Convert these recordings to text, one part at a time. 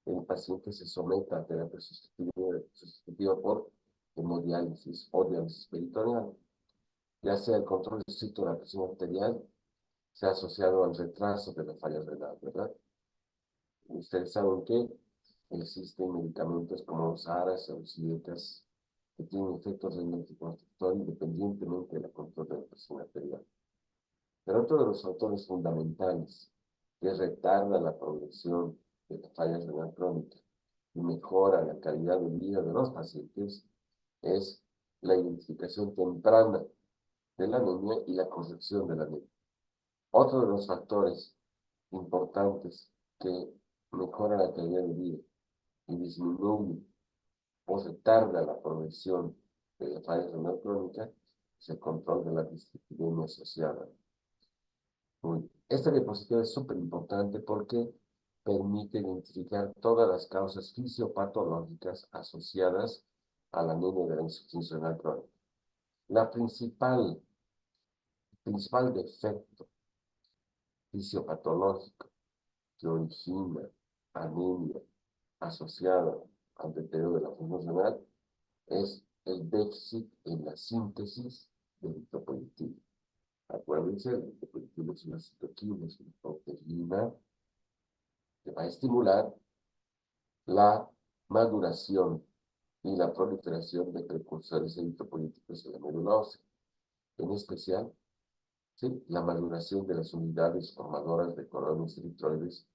el paciente se someta a terapia sustitutiva por hemodiálisis o diálisis peritoneal, ya sea el control estricto de la presión arterial, sea asociado al retraso de la falla renal, ¿verdad? Ustedes saben que existen medicamentos como los ARAs o los IECAS que tienen efectos renales independientemente del control de la presión arterial. Pero otro de los factores fundamentales que retarda la progresión de la falla renal crónica y mejora la calidad de vida de los pacientes es la identificación temprana de la anemia y la corrección de la anemia. Otro de los factores importantes que mejora la calidad de vida y disminuye o retarda la progresión de la falla renal crónica es el control de la dislipidemia asociada. Esta diapositiva es súper importante porque permite identificar todas las causas fisiopatológicas asociadas a la anemia de la insuficiencia renal crónica. El principal defecto fisiopatológico que origina anemia asociada al deterioro de la función renal es el déficit en la síntesis de eritropoyetina. Acuérdense, el eritropoyetina es una citoquina, es una proteína que va a estimular la maduración y la proliferación de precursores eritropoyéticos en la médula ósea. En especial, ¿sí?, la maduración de las unidades formadoras de coronas eritroides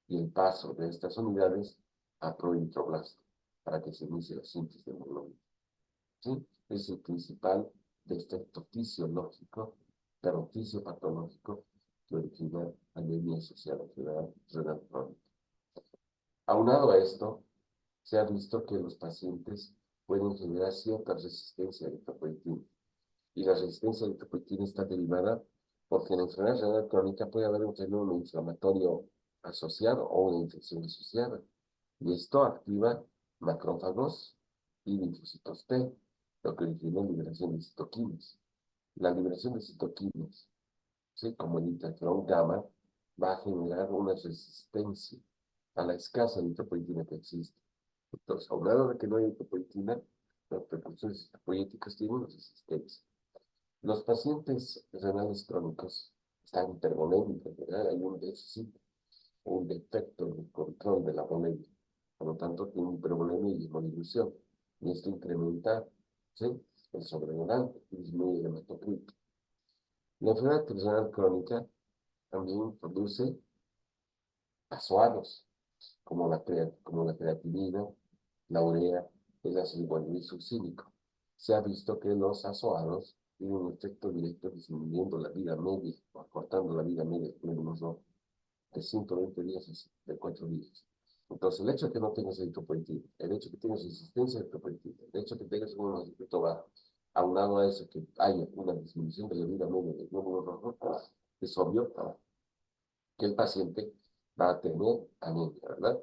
y el paso de estas unidades a proeritroblasto para que se inicie la síntesis de hemoglobina. ¿Sí? Es el principal defecto fisiológico, pero fisiopatológico, que origina anemia asociada a enfermedad renal crónica. Aunado a esto, se ha visto que los pacientes pueden generar cierta resistencia a la eritropoyetina. Y la resistencia a la eritropoyetina está derivada porque en la enfermedad renal crónica puede haber un fenómeno inflamatorio asociado o una infección asociada. Y esto activa macrófagos y linfocitos T, lo que origina liberación de citoquinas. La liberación de citoquinas, ¿sí?, como el interferón gamma, va a generar una resistencia a la escasa eritropoyetina que existe. Entonces, aunado de que no hay eritropoyetina, las precursores eritropoyéticos tienen resistencia. Los pacientes renales crónicos están hipervolémicos, ¿verdad? Hay un déficit, un defecto en el control de la volemia. Por lo tanto, tiene hipervolemia y hemodilución. Y esto incrementa, ¿sí?, el sobredonante y disminuye el hematocrito. La enfermedad renal crónica también produce azoados, como la creatinina, la urea, el ácido guanidino succínico. Se ha visto que los azoados tienen un efecto directo disminuyendo la vida media o acortando la vida media de 120 días a 74 días. Entonces, el hecho de que no tengas eritropoyetina, el hecho de que tengas resistencia a eritropoyetina, el hecho de que tengas un hematocrito bajo, aunado a eso que haya una disminución de la vida media del glóbulo rojo, es obvio que el paciente va a tener anemia, ¿verdad?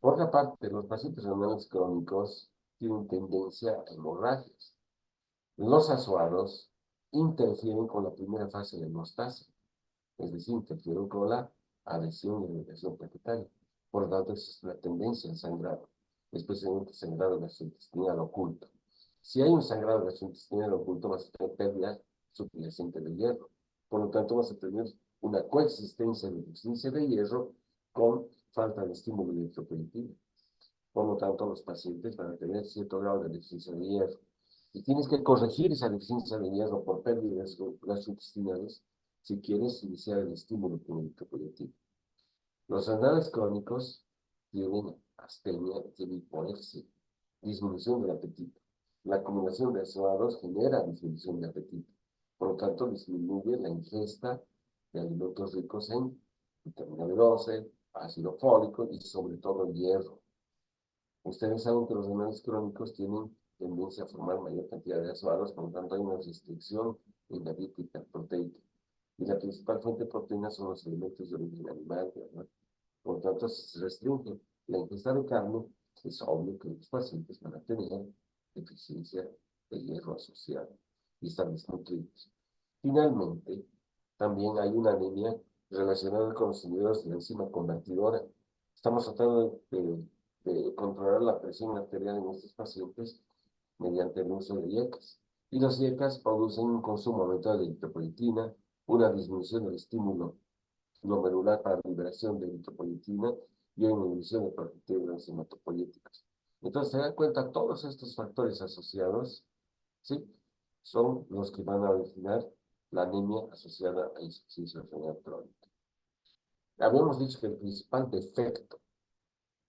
Por otra parte, los pacientes renales crónicos tienen tendencia a hemorragias. Los azoados interfieren con la primera fase de la hemostasia, es decir, interfieren con la adhesión y irrigación plaquetaria. Por lo tanto, es la tendencia al sangrado, especialmente sangrado gastrointestinal oculto. Si hay un sangrado gastrointestinal oculto, vas a tener pérdida subyacente de hierro. Por lo tanto, vas a tener una coexistencia de deficiencia de hierro con falta de estímulo de eritropoyetina. Por lo tanto, los pacientes van a tener cierto grado de deficiencia de hierro. Y tienes que corregir esa deficiencia de hierro por pérdidas gastrointestinales si quieres iniciar el estímulo con eritropoyetina. Los renales crónicos tienen astenia, tienen hiporexia, disminución del apetito. La acumulación de azoados genera disminución de apetito. Por lo tanto, disminuye la ingesta de alimentos ricos en vitamina B12, ácido fólico y sobre todo hierro. Ustedes saben que los renales crónicos tienen tendencia a formar mayor cantidad de azoados, por lo tanto hay una restricción en la dieta proteica. Y la principal fuente de proteínas son los alimentos de origen animal, ¿verdad? Por lo tanto, si se restringe la ingesta de carne, es obvio que los pacientes van a tener deficiencia de hierro asociada y están desnutridos. Finalmente, también hay una anemia relacionada con los inhibidores de la enzima convertidora, Estamos tratando de controlar la presión arterial en estos pacientes mediante el uso de IECAS. Y los IECAS producen un consumo aumentado de eritropoyetina, una disminución del estímulo glomerular para liberación de eritropoyetina y una inhibición de proteínas hematopoyéticas. Entonces, se dan cuenta, todos estos factores asociados, ¿sí?, son los que van a originar la anemia asociada a insuficiencia renal crónica. Habíamos dicho que el principal defecto,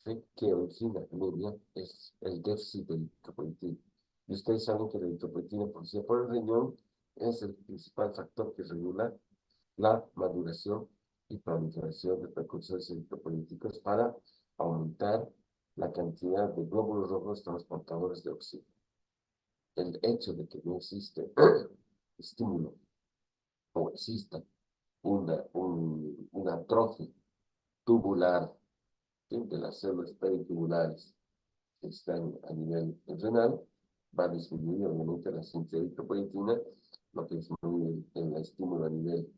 ¿sí?, que origina anemia es el déficit de eritropoyetina. Y ustedes saben que la eritropoyetina producida por el riñón es el principal factor que regula la maduración y proliferación de precursores eritropoyéticos para aumentar la cantidad de glóbulos rojos transportadores de oxígeno. El hecho de que no existe estímulo o exista una atrofia tubular, ¿sí?, de las células peritubulares que están a nivel renal, va a disminuir obviamente la síntesis de eritropoyetina, lo que disminuye el estímulo a nivel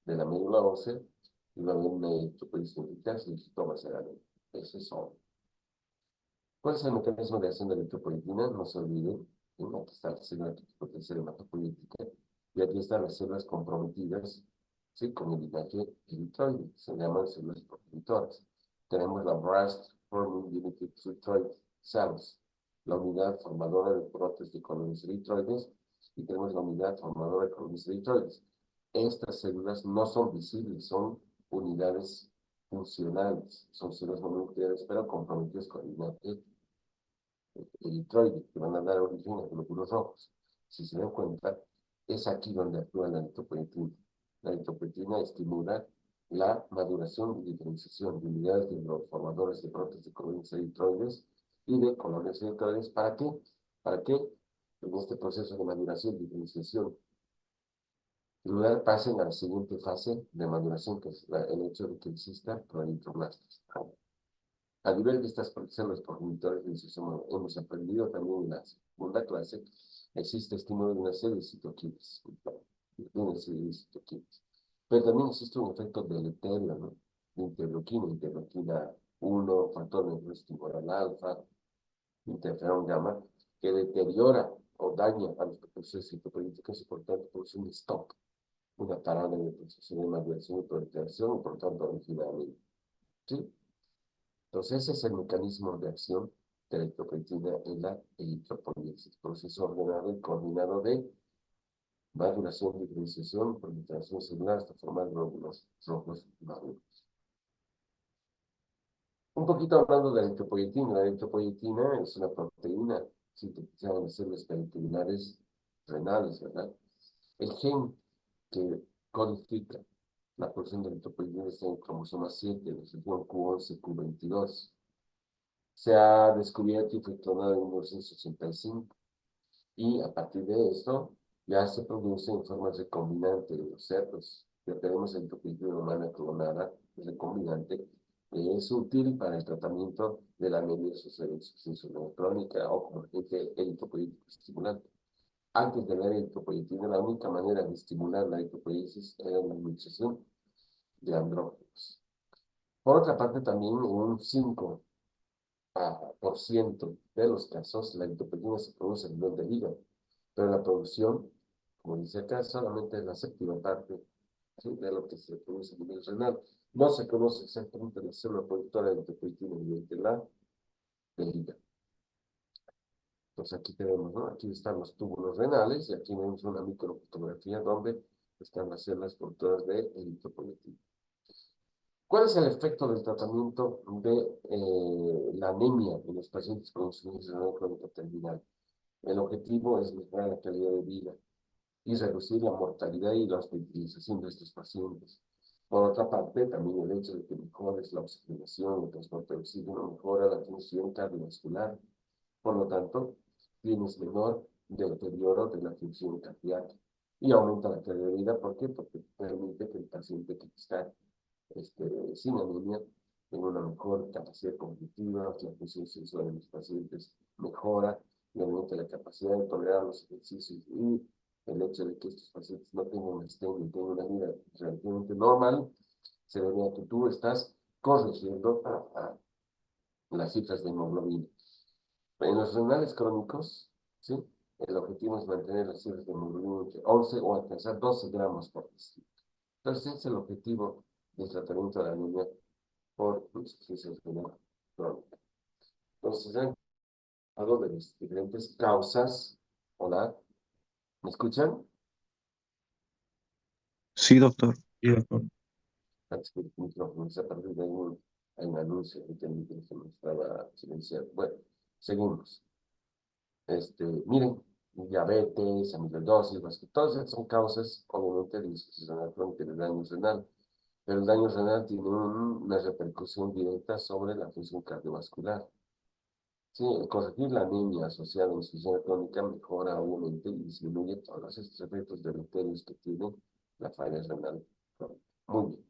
de la médula ósea, y va a haber una eritropoyetina eficaz y el síntoma será anemia. Eso es todo. ¿Cuál es el mecanismo de acción de la eritropoyetina? No se olviden, ¿sí? Aquí está la célula potencial hematopoyética, y aquí están las células comprometidas, ¿sí?, con el linaje eritroide, se llaman células progenitoras. Tenemos la Blast Forming Unit Erythroid Cells, la unidad formadora de brotes de colonias eritroides, y tenemos la unidad formadora de colonias eritroides. Estas células no son visibles, son unidades funcionales, son células mononucleares, pero comprometidas con el linaje eritroide, que van a dar origen a glóbulos rojos. Si se dan cuenta, es aquí donde actúa la eritropoyetina. La eritropoyetina estimula la maduración y diferenciación de unidades de los formadores de brotes de colonias eritroides y de colonias eritroides. ¿Para qué? Para que en este proceso de maduración y diferenciación celular pasen a la siguiente fase de maduración, que es el hecho de que exista prolitroblastos. A nivel de estas células progenitoras, hemos aprendido también en la segunda clase, existe estímulo de una serie de citoquinas, pero también existe un efecto deleterio, ¿no?, de interleuquina 1, factor neuroestimulador alfa, interferón gamma, que deteriora o daña a los procesos citopolíticos y por tanto produce un stop, una parada en el proceso de maduración y proliferación, y por tanto origina anemia. ¿Sí? Entonces, ese es el mecanismo de acción de la eritropoyetina en la eritropoiesis, proceso ordenado y coordinado de maduración, diferenciación, proliferación celular hasta formar glóbulos rojos maduros. Un poquito hablando de la eritropoyetina es una proteína sintetizada en las células peritubulares renales, ¿verdad? El gen que codifica la producción de eritropoyetina está en el cromosoma 7, la sección Q11, Q22. Se ha descubierto y fue clonado en 1985. Y a partir de esto, ya se produce en forma recombinante de los cerdos. Ya tenemos eritropoyetina humana clonada, recombinante, que es útil para el tratamiento de la anemia asociada a insuficiencia renal crónica o como agente eritropoyético estimulante. Antes de la eritropoyetina, la única manera de estimular la eritropoiesis era la administración de andrógenos. Por otra parte, también en un 5% de los casos, la eritropoyetina se produce a nivel del hígado, pero la producción, como dice acá, solamente es la séptima parte, ¿sí?, de lo que se produce a nivel renal. No se conoce exactamente la célula productora de eritropoyetina a nivel del hígado. Entonces aquí tenemos, ¿no?, aquí están los túbulos renales y aquí vemos una microfotografía donde están las células productoras de eritropoyetina. ¿Cuál es el efecto del tratamiento de la anemia en los pacientes con insuficiencia renal crónica terminal? El objetivo es mejorar la calidad de vida y reducir la mortalidad y la hospitalización de estos pacientes. Por otra parte, también el hecho de que mejores la oxigenación, el transporte de oxígeno, mejora la función cardiovascular. Por lo tanto, tienes menor deterioro de la función cardíaca y aumenta la calidad de vida. ¿Por qué? Porque permite que el paciente que está sin anemia tenga una mejor capacidad cognitiva, la función sexual de los pacientes mejora, y aumenta la capacidad de tolerar los ejercicios, y el hecho de que estos pacientes no tengan una tengan una vida relativamente normal, se debe a que tú estás corrigiendo a las cifras de hemoglobina. En los renales crónicos, ¿sí? El objetivo es mantener las cifras de hemoglobina entre 11 o alcanzar 12 gramos por decilitro. Entonces, ese es el objetivo del tratamiento de la anemia por insuficiencia renal crónica. Entonces, ¿han algo de las diferentes causas? Hola, ¿me escuchan? Sí, doctor. Sí, doctor. Antes que el micrófono se ha perdido, hay un anuncio que el micrófono estaba silenciado. Bueno, seguimos. Miren, diabetes, amiloidosis, todas esas son causas, obviamente, de insuficiencia renal crónica y de daño renal. Pero el daño renal tiene una repercusión directa sobre la función cardiovascular. Sí, el corregir la anemia asociada a insuficiencia crónica mejora, obviamente, y disminuye todos estos efectos deleterios que tiene la falla renal crónica. Muy bien.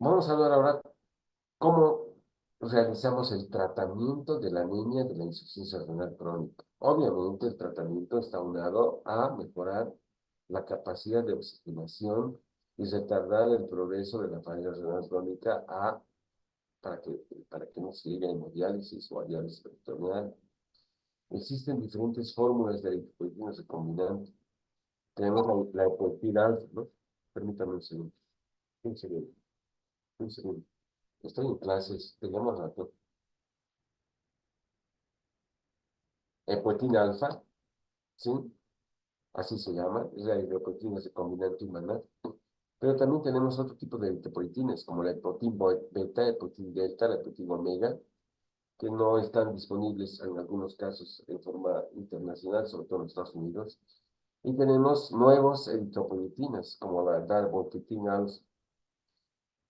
Vamos a hablar ahora cómo realizamos el tratamiento de la anemia de la insuficiencia renal crónica. Obviamente, el tratamiento está unado a mejorar la capacidad de oxigenación y retardar el progreso de la falla renal crónica para que no se llegue a hemodiálisis o a diálisis peritoneal. Existen diferentes fórmulas de eritropoyetinas recombinantes. Tenemos la epoetina alfa, ¿no? Permítame un segundo. Un segundo. Un segundo. Estoy en clases, tengamos rato. Epoetina alfa, ¿sí? Así se llama, es la eritropoyetina recombinante humana. Pero también tenemos otro tipo de eritropoyetinas, como la epoetin beta, epoetin delta, la epoetin omega, que no están disponibles en algunos casos en forma internacional, sobre todo en Estados Unidos. Y tenemos nuevos eritropoyetinas, como la darbepoetina.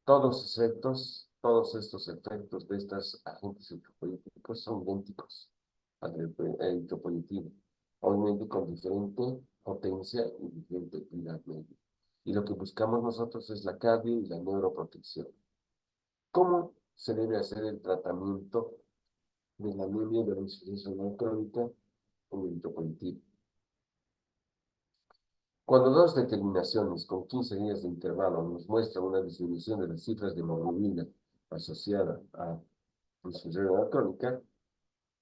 Todos estos efectos de estos agentes eritropoyéticos son idénticos al eritropoyetina, obviamente con diferente potencia y diferente actividad médica. Y lo que buscamos nosotros es la cardio y la neuroprotección. ¿Cómo se debe hacer el tratamiento de la anemia de la insuficiencia renal crónica con eritropoyetina? Cuando dos determinaciones con 15 días de intervalo nos muestran una disminución de las cifras de hemoglobina asociada a insuficiencia renal crónica,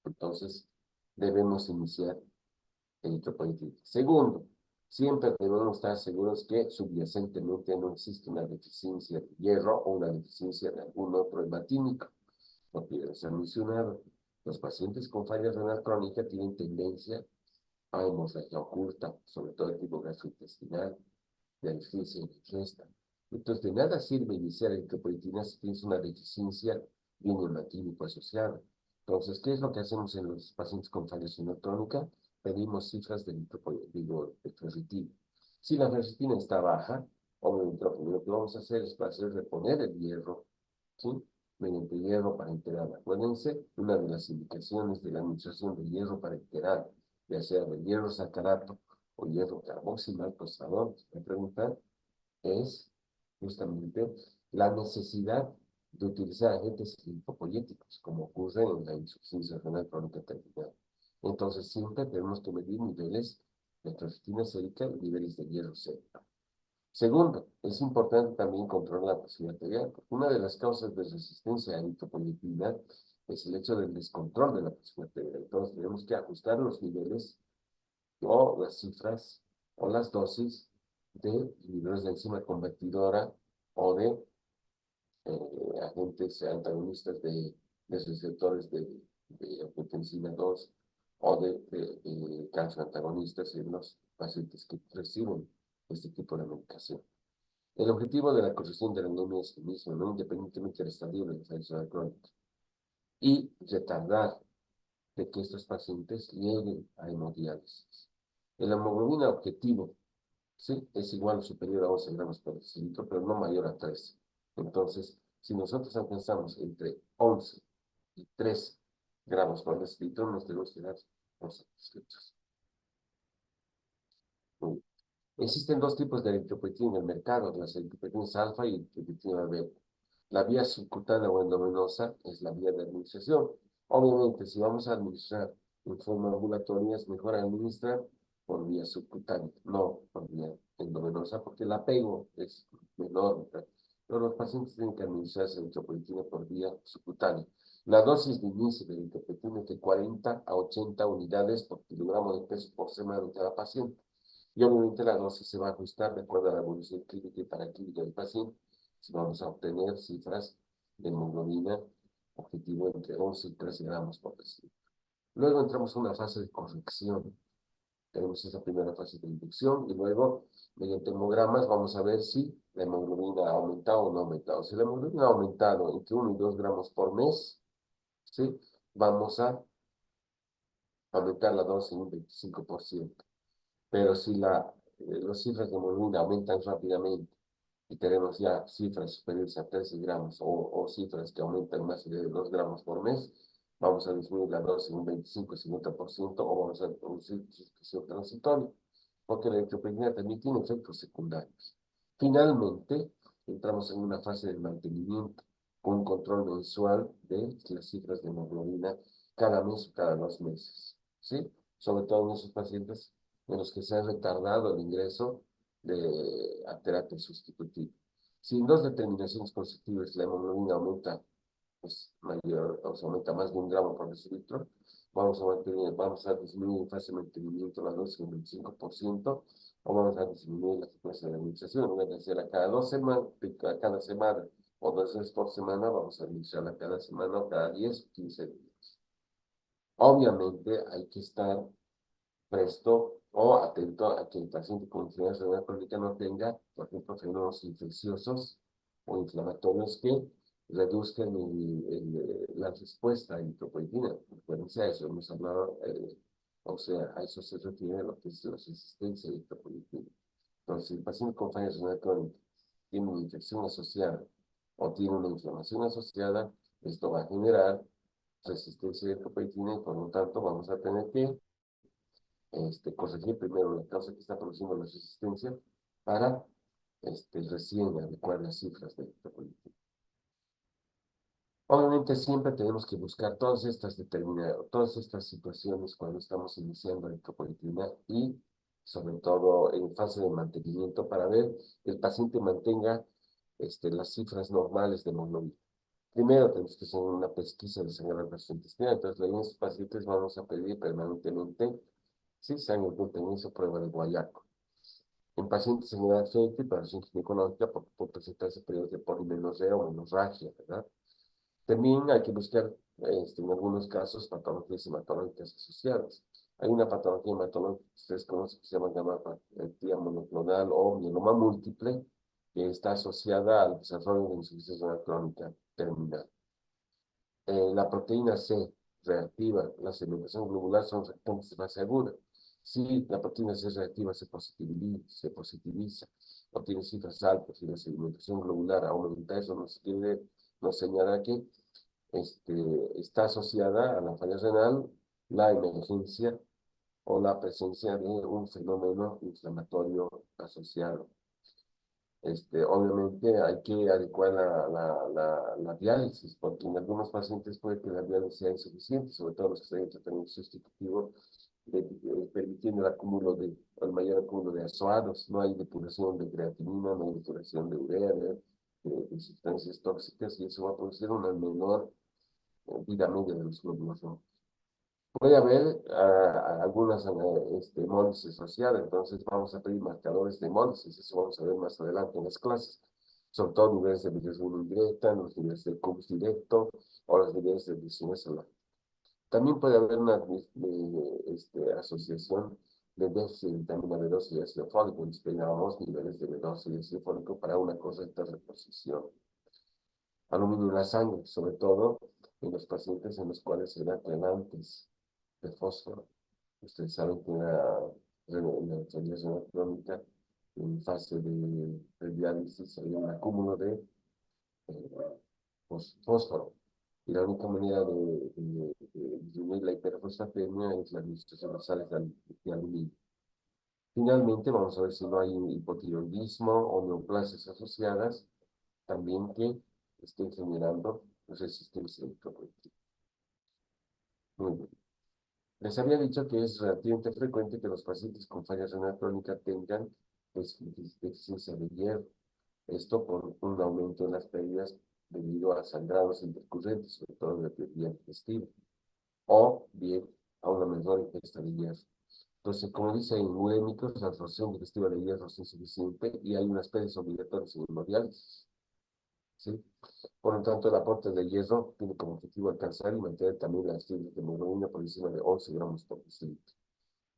entonces debemos iniciar el eritropoyetina. Segundo, siempre debemos estar seguros que subyacentemente no existe una deficiencia de hierro o una deficiencia de algún otro hematínico, porque ya se ha mencionado, los pacientes con falla renal crónica tienen tendencia a hemorragia oculta, sobre todo el tipo gastrointestinal, de asfixia y digesta. Entonces, de nada sirve iniciar eritropoyetina si tienes una deficiencia de un hematínico asociado. Entonces, ¿qué es lo que hacemos en los pacientes con falla renal crónica? Pedimos cifras de ferritina. Si la ferritina está baja, obviamente lo primero que vamos a hacer es reponer el hierro, ¿sí? Mediante hierro parenteral. Acuérdense, una de las indicaciones de la administración de hierro parenteral, ya sea de hierro sacarato o hierro carboximal tostador, me preguntan, es justamente la necesidad de utilizar agentes lipopoyéticos, como ocurre en la insuficiencia renal crónica terminal. Entonces, siempre tenemos que medir niveles de ferritina sérica y niveles de hierro sérico. Segundo, es importante también controlar la presión arterial, porque una de las causas de resistencia a la eritropoyetina es el hecho del descontrol de la presión arterial. Entonces, tenemos que ajustar los niveles o las cifras o las dosis de inhibidores de enzima convertidora o de agentes antagonistas de receptores de angiotensina 2 o de calcio antagonistas en los pacientes que reciben este tipo de medicación. El objetivo de la corrección de la anemia es el mismo, ¿no? Independientemente del estadio de la enfermedad crónica. Y retardar de que estos pacientes lleguen a hemodiálisis. El hemoglobina objetivo, ¿sí? Es igual o superior a 11 gramos por decilitro, pero no mayor a 13. Entonces, si nosotros alcanzamos entre 11 y 13 gramos por decilitro, nos tenemos que dar por satisfechos. Existen dos tipos de eritropoyetina en el mercado, las eritropoyetinas alfa y eritropoyetina beta. La vía subcutánea o endovenosa es la vía de administración. Obviamente, si vamos a administrar en forma ambulatoria, es mejor administrar por vía subcutánea, no por vía endovenosa, porque el apego es menor. Pero los pacientes tienen que administrarse eritropoyetina por vía subcutánea. La dosis de inicio de eritropoyetina es de 40 a 80 unidades por kilogramo de peso por semana de cada paciente. Y obviamente la dosis se va a ajustar de acuerdo a la evolución clínica y paraclínica del paciente. Si vamos a obtener cifras de hemoglobina objetivo entre 11 y 13 gramos por decilitro. Luego entramos a una fase de corrección. Tenemos esa primera fase de inducción y luego, mediante hemogramas, vamos a ver si la hemoglobina ha aumentado o no ha aumentado. Si la hemoglobina ha aumentado entre 1 y 2 gramos por mes, ¿sí? Vamos a aumentar la dosis en un 25%. Pero si las cifras de hemoglobina aumentan rápidamente y tenemos ya cifras superiores a 13 gramos o cifras que aumentan más de 2 gramos por mes, vamos a disminuir la dosis en un 25-50% o vamos a producir sustitución transitoria, porque la eritropoyetina también tiene efectos secundarios. Finalmente, entramos en una fase de mantenimiento con un control mensual de las cifras de hemoglobina cada mes o cada 2 meses, ¿sí? Sobre todo en esos pacientes en los que se ha retardado el ingreso a terapia sustitutiva. Si en 2 determinaciones consecutivas la hemoglobina aumenta, pues mayor, o sea, aumenta más de 1 gramo por decilitro, vamos a disminuir en fase de mantenimiento la dosis en 25%, o vamos a disminuir la frecuencia de administración, en vez de hacer a cada 2 semanas, a cada semana, o 2 veces por semana, vamos a administrarla cada semana, o cada 10 o 15 días. Obviamente hay que estar presto o atento a que el paciente con enfermedad renal crónica no tenga, por ejemplo, fenómenos infecciosos o inflamatorios que reduzcan la respuesta a eritropoyetina. Recuérdense a eso, hemos hablado, o sea, a eso se refiere lo que es la resistencia a eritropoyetina. Entonces, si el paciente con falla renal crónica tiene una infección asociada o tiene una inflamación asociada, esto va a generar resistencia a eritropoyetina y por lo tanto vamos a tener que corregir primero la causa que está produciendo la resistencia para recién adecuar las cifras de esta política. Obviamente siempre tenemos que buscar todas estas situaciones cuando estamos iniciando la eritropoyetina y sobre todo en fase de mantenimiento para ver que el paciente mantenga las cifras normales de hemoglobina. Primero tenemos que hacer una pesquisa de sangre gastrointestinal, entonces en estos pacientes vamos a pedir permanentemente si sangre glutaminas o prueba de guayaco. En pacientes en edad fértil, para pacientes ginecológica, por presentarse periodos de polimenorrea o menorragia, ¿verdad? También hay que buscar, en algunos casos, patologías hematológicas asociadas. Hay una patología hematológica que ustedes conocen que se llama gammopatía monoclonal o mieloma múltiple, que está asociada al desarrollo de insuficiencia renal crónica terminal. La proteína C reactiva, la sedimentación globular son reactantes de fase aguda. Si la proteína C reactiva se positiviza, obtiene cifras altas y la sedimentación globular aumenta, eso nos señala que está asociada a la falla renal, la emergencia o la presencia de un fenómeno inflamatorio asociado. Obviamente hay que adecuar la diálisis, porque en algunos pacientes puede que la diálisis sea insuficiente, sobre todo los que están en tratamiento sustitutivo, permitiendo el mayor acúmulo de ácidos. No hay depuración de creatinina, no hay depuración de urea, de sustancias tóxicas, y eso va a producir una menor vida media de los glóbulos rojos. Puede haber algunas hemólisis asociadas, entonces vamos a pedir marcadores de hemólisis, eso vamos a ver más adelante en las clases, sobre todo niveles de bilirrubina indirecta, los niveles de CUMS directo o los niveles de glicemia celular. También puede haber una asociación de déficit de vitamina B2 y ácido fólico, esperábamos niveles de B2 y ácido fólico para una correcta reposición. Aluminio en la sangre, sobre todo en los pacientes en los cuales se da quelantes de fósforo. Ustedes saben que en la enfermedad renal crónica, en fase de diálisis, hay un acúmulo de fósforo. Y la única manera de disminuir la hiperfosfatemia es la administración de sales de aluminio. Finalmente, vamos a ver si no hay hipotiroidismo o neoplasias asociadas, también que estén generando resistencia eritropoyetina. Muy bien. Les había dicho que es relativamente frecuente que los pacientes con falla renal crónica tengan deficiencia de hierro. Esto por un aumento en las pérdidas debido a sangrados intercurrentes, sobre todo en la vía digestiva, o bien a una menor ingesta de hierro. Entonces, como dice en urémicos, la absorción digestiva de hierro es insuficiente y hay unas pérdidas obligatorias en hemodiálisis, ¿sí? Por lo tanto, el aporte de hierro tiene como objetivo alcanzar y mantener también las fibras de hemoglobina por encima de 11 gramos por decilitro.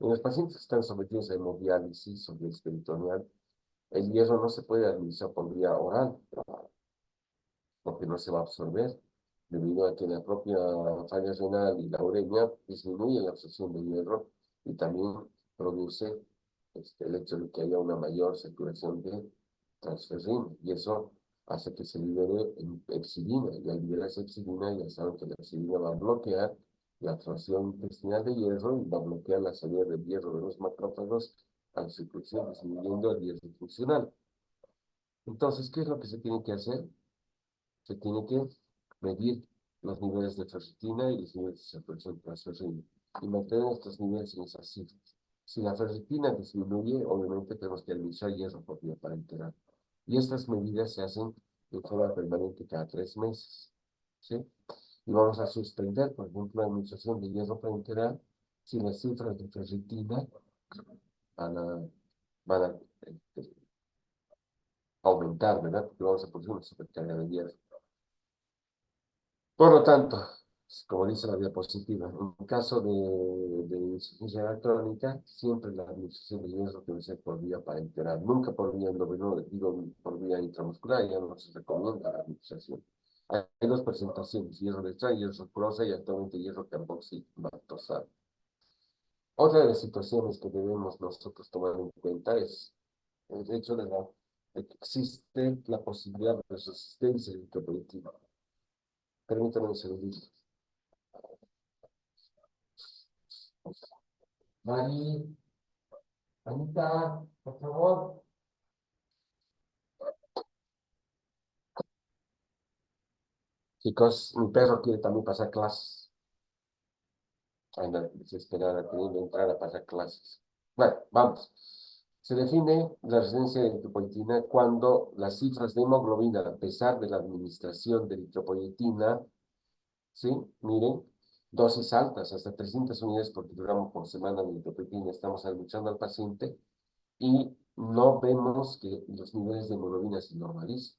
En los pacientes que están sometidos a hemodiálisis o diálisis peritoneal, el hierro no se puede administrar por vía oral, porque no se va a absorber, debido a que la propia falla renal y la uremia disminuye la absorción de hierro y también produce el hecho de que haya una mayor circulación de transferrina, y eso hace que se libere epsilina, y al liberarse epsilina ya saben que la epsilina va a bloquear la absorción intestinal de hierro y va a bloquear la salida del hierro de los macrófagos a la circulación, disminuyendo el hierro funcional. Entonces, ¿qué es lo que se tiene que hacer? Se tiene que medir los niveles de ferritina y los niveles de saturación transferrina y mantener estos niveles en esas cifras. Si la ferritina disminuye, obviamente tenemos que administrar hierro por vía parenteral. Y estas medidas se hacen de forma permanente cada 3 meses, ¿sí? Y vamos a suspender, por ejemplo, la administración de hierro parenteral si las cifras de ferritina van a, van a aumentar, ¿verdad? Porque vamos a producir una supercarga de hierro. Por lo tanto, como dice la diapositiva, en caso de insuficiencia renal crónica, siempre la administración de hierro debe ser por vía parenteral, nunca por vía endovenosa, digo, por vía intramuscular, ya no se recomienda la administración. Hay dos presentaciones, hierro de extraño, hierro sulfurosa y actualmente hierro carboxilactosado. Otra de las situaciones que debemos nosotros tomar en cuenta es el hecho de que existe la posibilidad de resistencia eritropoyetina. Permítanme un segundito. Mari, Anita, por favor. Chicos, mi perro quiere también pasar clases. Anda desesperada queriendo entrar a pasar clases. Bueno, vamos. Se define la resistencia eritropoyetina cuando las cifras de hemoglobina, a pesar de la administración de eritropoyetina, ¿sí? Miren, dosis altas, hasta 300 unidades por kilogramo por semana de eritropoyetina, estamos administrando al paciente y no vemos que los niveles de hemoglobina se normalicen.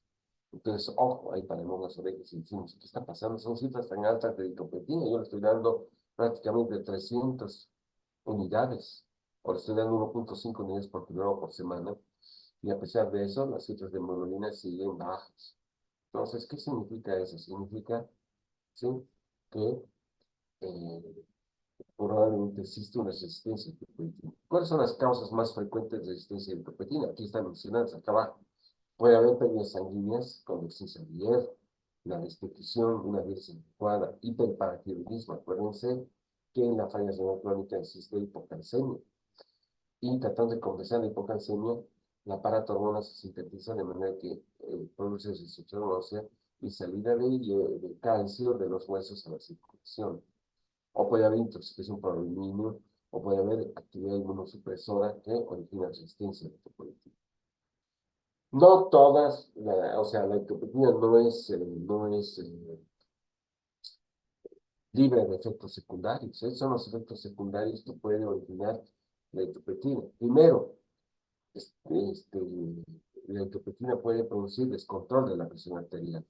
Entonces, ojo, ahí paremos las orejas y decimos, ¿qué está pasando? Son cifras tan altas de eritropoyetina, yo le estoy dando prácticamente 300 unidades, o le estoy dando 1.5 unidades por kilogramo por semana, y a pesar de eso, las cifras de hemoglobina siguen bajas. Entonces, ¿qué significa eso? Significa, ¿sí?, que eh, probablemente existe una resistencia a la eritropoyetina. ¿Cuáles son las causas más frecuentes de resistencia a la eritropoyetina? Aquí están mencionadas, acá abajo. Puede haber pérdidas sanguíneas con exceso de hierro, la destitución, una dieta inadecuada, hiperparatiroidismo. Acuérdense que en la falla renal crónica existe hipocalcemia. Y tratando de compensar la hipocalcemia, la paratormona se sintetiza de manera que produce destrucción ósea y salida de calcio de los huesos a la circulación. O puede haber intoxicación por aluminio, o puede haber actividad inmunosupresora que origina resistencia a la eritropoyetina. No todas, o sea, la eritropoyetina no es libre de efectos secundarios. Esos son los efectos secundarios que puede originar la eritropoyetina. Primero, este, la eritropoyetina puede producir descontrol de la presión arterial,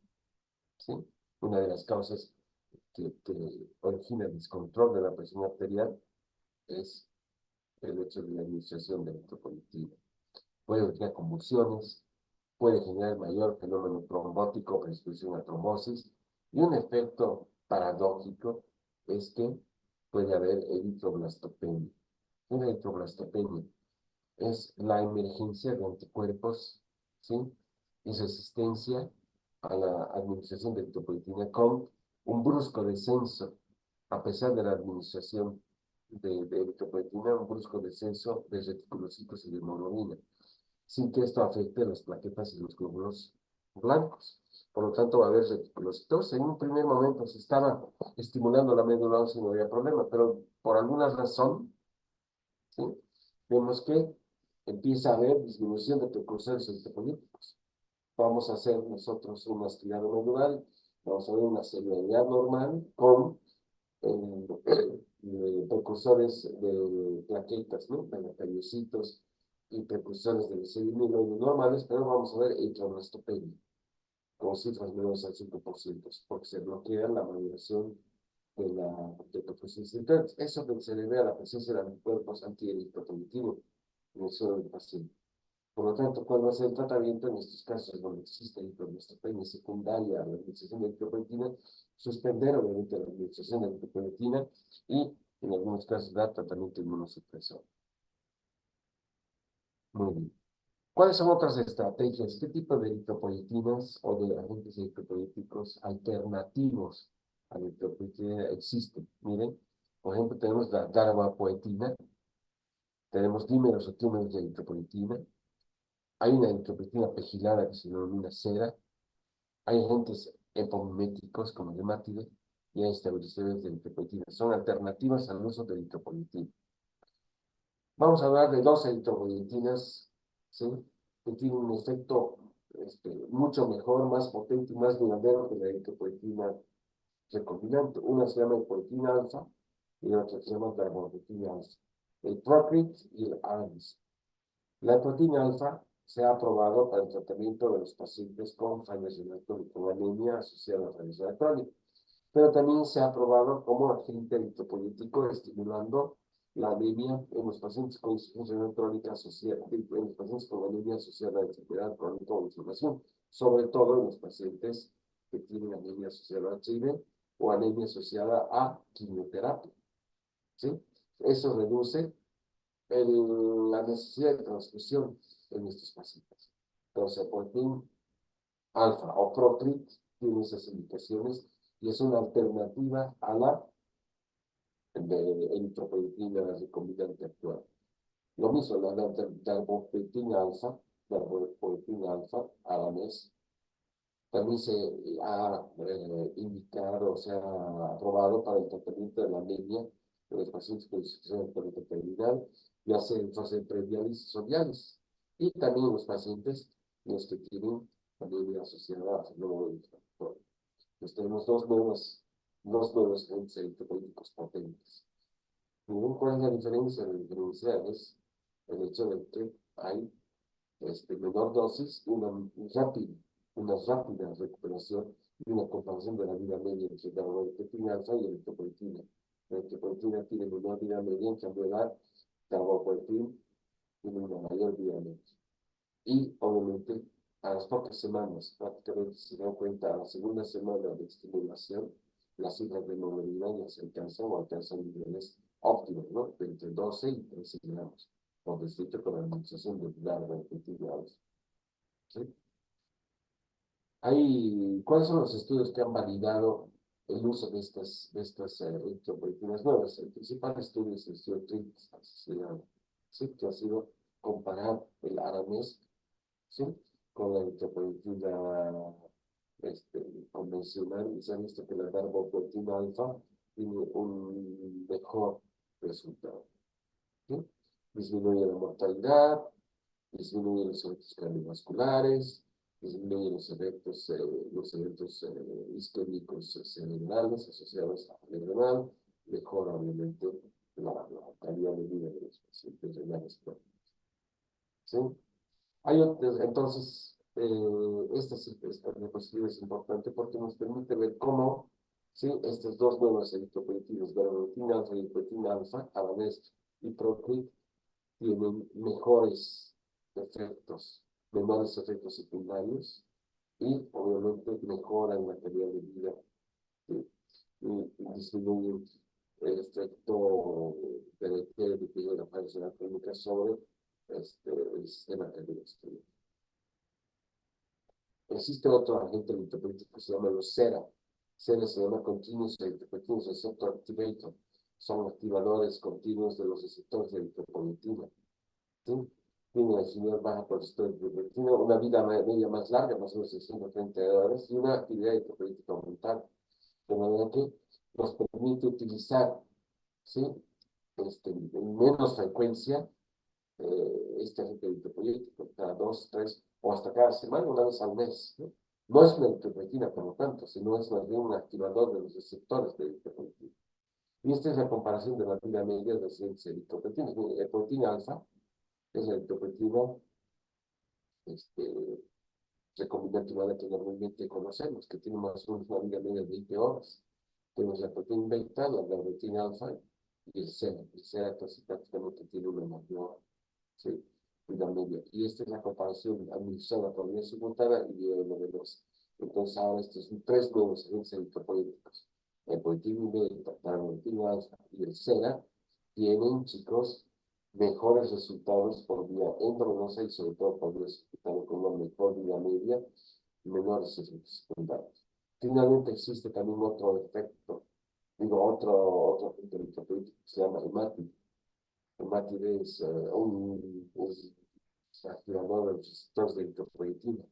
¿sí? Una de las causas que origina el descontrol de la presión arterial es el hecho de la administración de eritropoyetina. Puede originar convulsiones, puede generar mayor fenómeno trombótico, predisposición a trombosis, y un efecto paradójico es que puede haber eritroblastopenia. Una eritroblastopenia es la emergencia de anticuerpos, ¿sí?, y resistencia a la administración de eritropoyetina con un brusco descenso, a pesar de la administración de eritropoyetina, un brusco descenso de reticulocitos y de hemoglobina, sin que esto afecte las plaquetas y los glóbulos blancos. Por lo tanto, va a haber reticulocitos. En un primer momento se estaba estimulando la médula ósea y no había problema, pero por alguna razón, ¿sí?, vemos que empieza a haber disminución de precursores eritropoyéticos. vamos a hacer nosotros un aspirado medular, vamos a ver una celiacidad normal con precursores de plaquetas, ¿no? Megacardiocitos y precursores de los amiloides normales, pero vamos a ver eritroblastomia con cifras menores al 5%, porque se bloquea la maduración de la hepatoprocesis. Entonces, eso se debe a la presencia de anticuerpos antieritropoyetina en el suelo del paciente. Por lo tanto, cuando hace el tratamiento, en estos casos donde existe eritroblastomia secundaria a la administración de eritropoyetina, suspender obviamente la administración de eritropoyetina y en algunos casos dar tratamiento inmunosupresor. Muy bien. ¿Cuáles son otras estrategias? ¿Qué tipo de eritropoyetinas o de agentes eritropoyéticos alternativos a la eritropoyetina existen? Miren, por ejemplo, tenemos la darbepoetina, tenemos dímeros o tímeros de eritropoyetina, hay una eritropoyetina pegilada que se denomina cera, hay agentes epomiméticos como el hematide y hay estabilizadores de eritropoyetina. Son alternativas al uso de eritropoyetina. Vamos a hablar de dos eritropoyetinas, ¿sí? Que tienen un efecto mucho mejor, más potente y más duradero que la eritropoyetina recombinante. Una se llama eritropoyetina alfa y la otra se llama darbepoetina alfa. El Procrit y el Aramis. La proteína alfa se ha aprobado para el tratamiento de los pacientes con falla renal crónica, con anemia asociada a falla renal crónica, pero también se ha aprobado como agente eritropoyético estimulando la anemia en los pacientes con insuficiencia renal crónica asociada, en los pacientes con anemia asociada a enfermedad crónica o inflamación, sobre todo en los pacientes que tienen anemia asociada a HIV o anemia asociada a quimioterapia, ¿sí? Eso reduce la necesidad de transfusión en estos pacientes. Entonces, por fin, alfa o Procrit tiene esas indicaciones y es una alternativa a la eritropoyetina recombinante actual. Lo mismo, la darbepoetina alfa, Arames, también se ha indicado, o sea, aprobado para el tratamiento de la anemia de los pacientes con insuficiencia crónica terminal, ya sea en fase prediálisis o diálisis, y también los pacientes los que tienen anemia asociada a fenómeno inflamatorio. Pues tenemos dos nuevos agentes eritropoyéticos potentes. ¿Cuál es la diferencia? La diferencia es el hecho de que hay menor dosis, una rápida recuperación y una comparación de la vida media entre la darbepoetina alfa y la eritropoyetina. La eritropoyetina tiene menor vida media, en cambio la darbepoetina tiene una mayor vida media. Y obviamente a las pocas semanas, prácticamente se dan cuenta, a la segunda semana de estimulación, las cifras de hemoglobina ya se alcanzan o alcanzan niveles óptimos, ¿no? De entre 12 y 13 gramos, por decirte, con la administración de darbepoetina alfa. ¿Sí? ¿Cuáles son los estudios que han validado el uso de estas eritropoyetinas nuevas? El principal estudio es el estudio TRIPS, ¿sí? Que ha sido comparar el Arames, ¿sí? Con la eritropoyetina convencional, y se ha visto que la darbepoetina alfa tiene un mejor resultado, ¿sí? Disminuye la mortalidad, disminuye los eventos cardiovasculares, disminuye los eventos isquémicos cerebrales asociados a falla renal, mejora obviamente la calidad de vida de los pacientes renales crónicos. ¿Sí? Entonces, esta diapositiva es importante porque nos permite ver cómo, ¿sí? Estas dos nuevas eritropoyetinas, darbepoetina alfa y eritropoyetina alfa, Arames y Procrit, tienen menores efectos secundarios y obviamente mejoran la calidad de vida, ¿sí? Y disminuyen el efecto de la falla renal crónica sobre el sistema cardiovascular. Existe otro agente eritropoyético que se llama los CERA. CERA se llama Continuous Erythropoietin Receptor Activator. Son activadores continuos de los receptores de eritropoyetina. ¿Sí? Tiene una actividad baja por eritropoyetina, una vida media más larga, más o menos 630 horas, y una actividad eritropoyética aumentada. De manera que nos permite utilizar, ¿sí? En menos frecuencia este agente eritropoyético, cada 2, 3 o hasta cada semana, una vez al mes, ¿no? No es una eritropoyetina como tanto, sino es más bien un activador de los receptores de eritropoyetina. Y esta es la comparación de la vida media de las siguientes eritropoyetinas. La proteína alfa es la eritropoyetina recombinante humana que normalmente conocemos, que tiene más o menos una vida media de 20 horas. Tenemos la proteína beta, la proteína alfa y el SERA. El SERA casi prácticamente tiene una mayor, ¿sí?, vida media. Y esta es la comparación administrada por vía simultánea y vía endovenosa. Entonces ahora estos son 3 nuevos agentes eritropoyéticos. El proteína beta, la proteína alfa y el SERA tienen, chicos, mejores resultados por vía endovenosa y sobre todo por vía subcutánea con una mejor vida media y menores efectos secundarios. Finalmente existe también otro efecto, digo, otro agente eritropoyético que se llama hemátido. Hemátido es un activador de los receptores de eritropoyetina,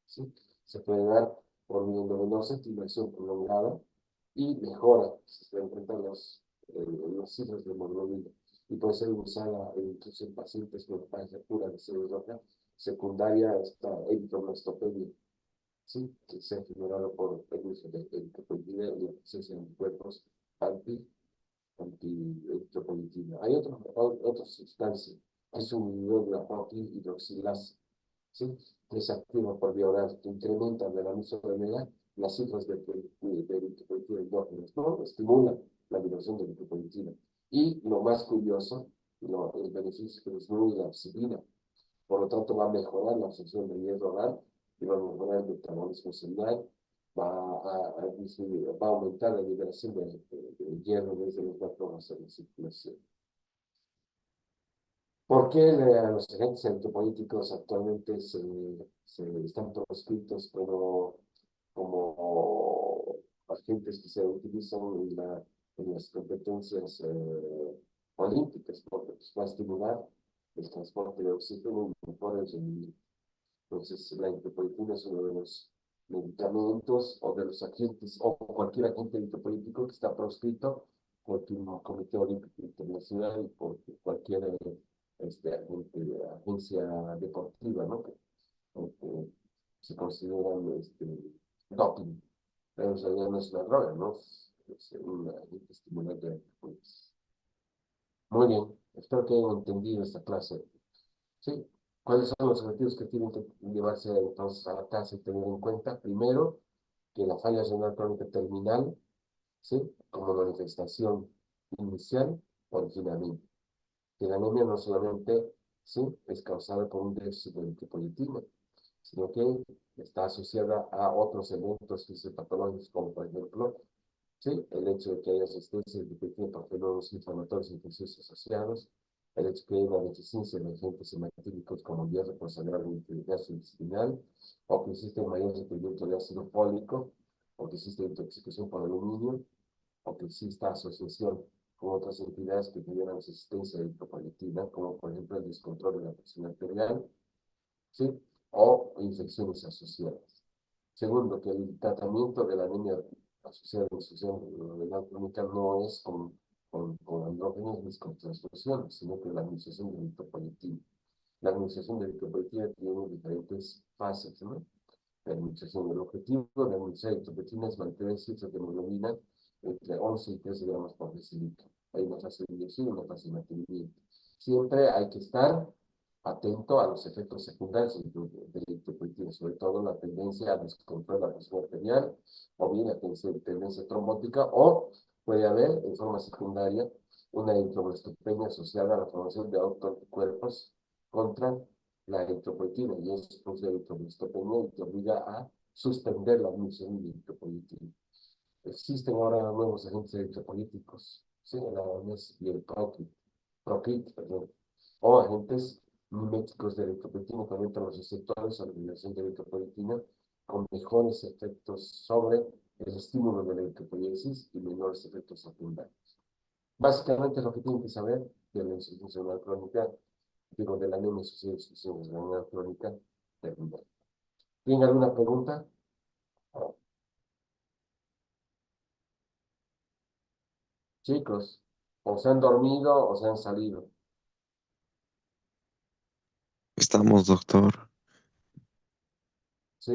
¿sí? Se puede dar por vía endovenosa, estimulación prolongada y mejora, se encuentran las cifras de hemoglobina y puede ser usada incluso en pacientes con falla pura de células rojas secundaria a esta eritroblastopenia, ¿sí?, que se ha generado por el uso de eritropoyetina y la presencia de anticuerpos anti-eritropoyetina. Hay otra sustancia, que es un inhibidor de la proteína hidroxilasa, ¿sí?, que es activa por vía oral, que incrementa de la misma manera las cifras de eritropoyetina endógenas, ¿no? Estimula la liberación de eritropoyetina. Y lo más curioso, el beneficio que disminuye la obsidina. Por lo tanto, va a mejorar la absorción de hierro oral y va a mejorar el metabolismo celular, va a aumentar la liberación de hierro desde los macrófagos en la circulación. ¿Por qué los agentes eritropoyéticos actualmente se están proscritos como agentes que se utilizan en las competencias olímpicas? Porque pues, va a estimular el transporte de oxígeno y mejora el rendimiento. Entonces, la eritropoyetina es uno de los medicamentos o de los agentes o cualquier agente eritropoyético que está proscrito por el Comité Olímpico Internacional y por cualquier agencia deportiva, ¿no? Que se consideran doping, pero en realidad no es una droga, ¿no? Es un agente estimulante. Pues. Muy bien, espero que hayan entendido esta clase. ¿Sí? ¿Cuáles son los objetivos que tienen que llevarse entonces a la casa y tener en cuenta? Primero, que la falla renal crónica terminal, ¿sí?, como manifestación inicial, originalmente. Que la anemia no solamente, ¿sí?, es causada por un déficit de eritropoyetina, sino que está asociada a otros eventos fisiopatológicos, como por ejemplo, ¿sí?, el hecho de que haya asistencia de eritropoyetina por fenómenos inflamatorios infecciosos asociados, el hecho de que haya una deficiencia de agentes hematílicos como el hierro por sangrar gastrointestinal, o que existe un mayor requerimiento de ácido fólico, o que existe intoxicación por aluminio, o que exista asociación con otras entidades que generan resistencia a la eritropoyetina, como por ejemplo el descontrol de la presión arterial, ¿sí?, o infecciones asociadas. Segundo, que el tratamiento de la anemia asociada a la insuficiencia renal crónica no es con andrógenos ni con transfusiones, sino que la administración de eritropoyetina. La administración de eritropoyetina tiene diferentes fases, ¿no? La administración, el objetivo de la administración de eritropoyetina es mantener cifras de hemoglobina entre 11 y 13 gramos por decilitro. Hay una fase de inyección y una fase de mantenimiento. Siempre hay que estar atento a los efectos secundarios de la eritropoyetina, sobre todo la tendencia a descontrol de la presión arterial, o bien la tendencia trombótica, o puede haber, en forma secundaria, una eritroblastopenia asociada a la formación de autoanticuerpos contra la eritropoyetina, y eso produce eritroblastopenia y te obliga a suspender la administración de eritropoyetina. Existen ahora nuevos agentes eritropoyéticos, ¿sí?, la OMS y el PROCRIT, perdón, o agentes miméticos de eritropoyetina que aumentan los receptores a la liberación de eritropoyetina con mejores efectos sobre el estímulo de la eritropoyesis y menores efectos secundarios. Básicamente lo que tienen que saber de la insuficiencia renal crónica, digo, de la anemia asociada a insuficiencia renal crónica terminal. ¿Tienen alguna pregunta? Chicos, o se han dormido o se han salido. Estamos, doctor. ¿Sí?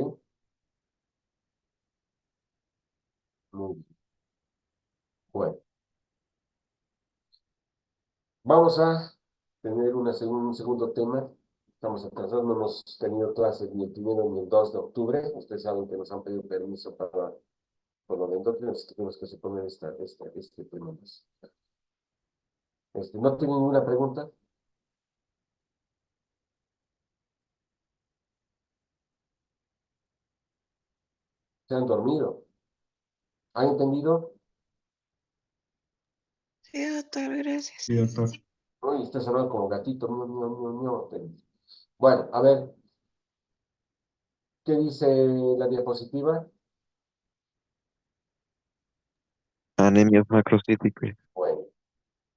Muy bien. Bueno, vamos a tener un segundo tema. Estamos atrasados, no hemos tenido clases ni el primero ni el 2 de octubre. Ustedes saben que nos han pedido permiso para, por lo de entonces tenemos que suponer este tema más. ¿No tiene ninguna pregunta? ¿Se han dormido? ¿Han entendido? Sí, doctor, gracias. Sí, doctor. Uy, está sonando como gatito. Miau, miau, miau, miau. Bueno, a ver, ¿qué dice la diapositiva? Anemias macrocíticas. Bueno,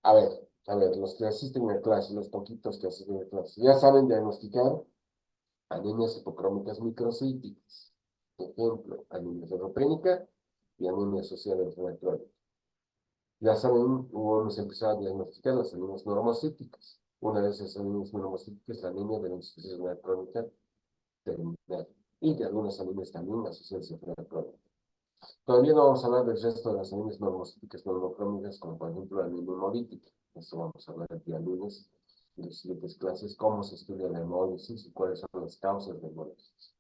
a ver, los que asisten a clase, los poquitos que asisten a clase, ya saben diagnosticar anemias hipocrómicas microcíticas. Por ejemplo, anemia ferropénica y anemia asociada a enfermedad crónica. Ya saben, hemos empezado a diagnosticar las anemias normocíticas. Una de esas anemias normocíticas es la anemia de la insuficiencia crónica terminal. Y de algunas anemias también asociadas a enfermedad crónica. Todavía no vamos a hablar del resto de las anemias normocíticas normocrónicas, como por ejemplo la anemia hemolítica. Esto vamos a hablar el día lunes en las siguientes clases, cómo se estudia la hemólisis y cuáles son las causas de hemólisis.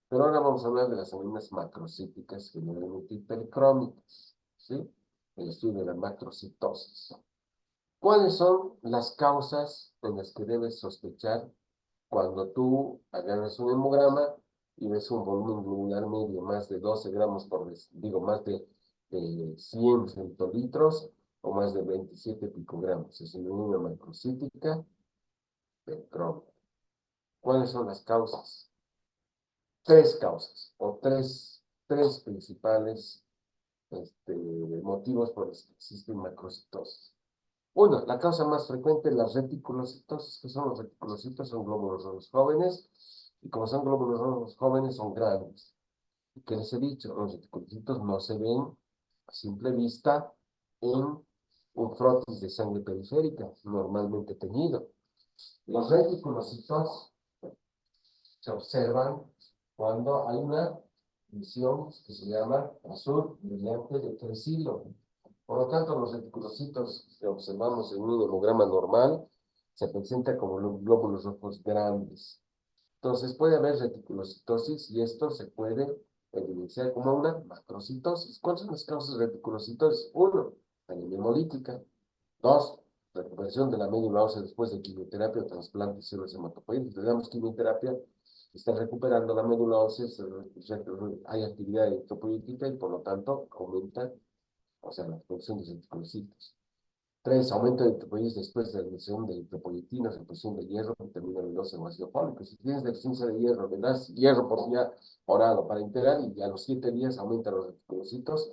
Pero ahora vamos a hablar de las anemias macrocíticas generalmente hipercrómicas, ¿sí? El estudio de la macrocitosis. ¿Cuáles son las causas en las que debes sospechar cuando tú agarras un hemograma y ves un volumen globular medio más de 12 gramos digo, más de 100 centilitros o más de 27 picogramos? Es una anemia macrocítica hipercrómica. ¿Cuáles son las causas? Tres causas o tres principales motivos por los que existe macrocitosis. Uno, la causa más frecuente es la reticulocitosis. ¿Qué son los reticulocitos? Son glóbulos rojos jóvenes, y como son glóbulos rojos jóvenes, son grandes. ¿Y qué les he dicho? Los reticulocitos no se ven a simple vista en un frotis de sangre periférica, normalmente teñido. Los reticulocitos se observan cuando hay una visión que se llama azul brillante de tresilo. Por lo tanto, los reticulocitos que observamos en un hemograma normal se presentan como glóbulos rojos grandes. Entonces puede haber reticulocitosis y esto se puede evidenciar como una macrocitosis. ¿Cuáles son las causas de reticulocitosis? Uno, anemia hemolítica. Dos, recuperación de la médula ósea después de quimioterapia o trasplante de células hematopoyéticas. Le damos quimioterapia, está recuperando la médula ósea, hay actividad eritropoyética y por lo tanto aumenta, o sea, la producción de reticulocitos. Tres, aumento de eritropoyesis después de la reducción de eritropoyetinas, reposición de hierro, vitamina B12 o ácido fólico. Si tienes deficiencia de hierro, le das hierro por día orado para integrar y a los 7 días aumenta los reticulocitos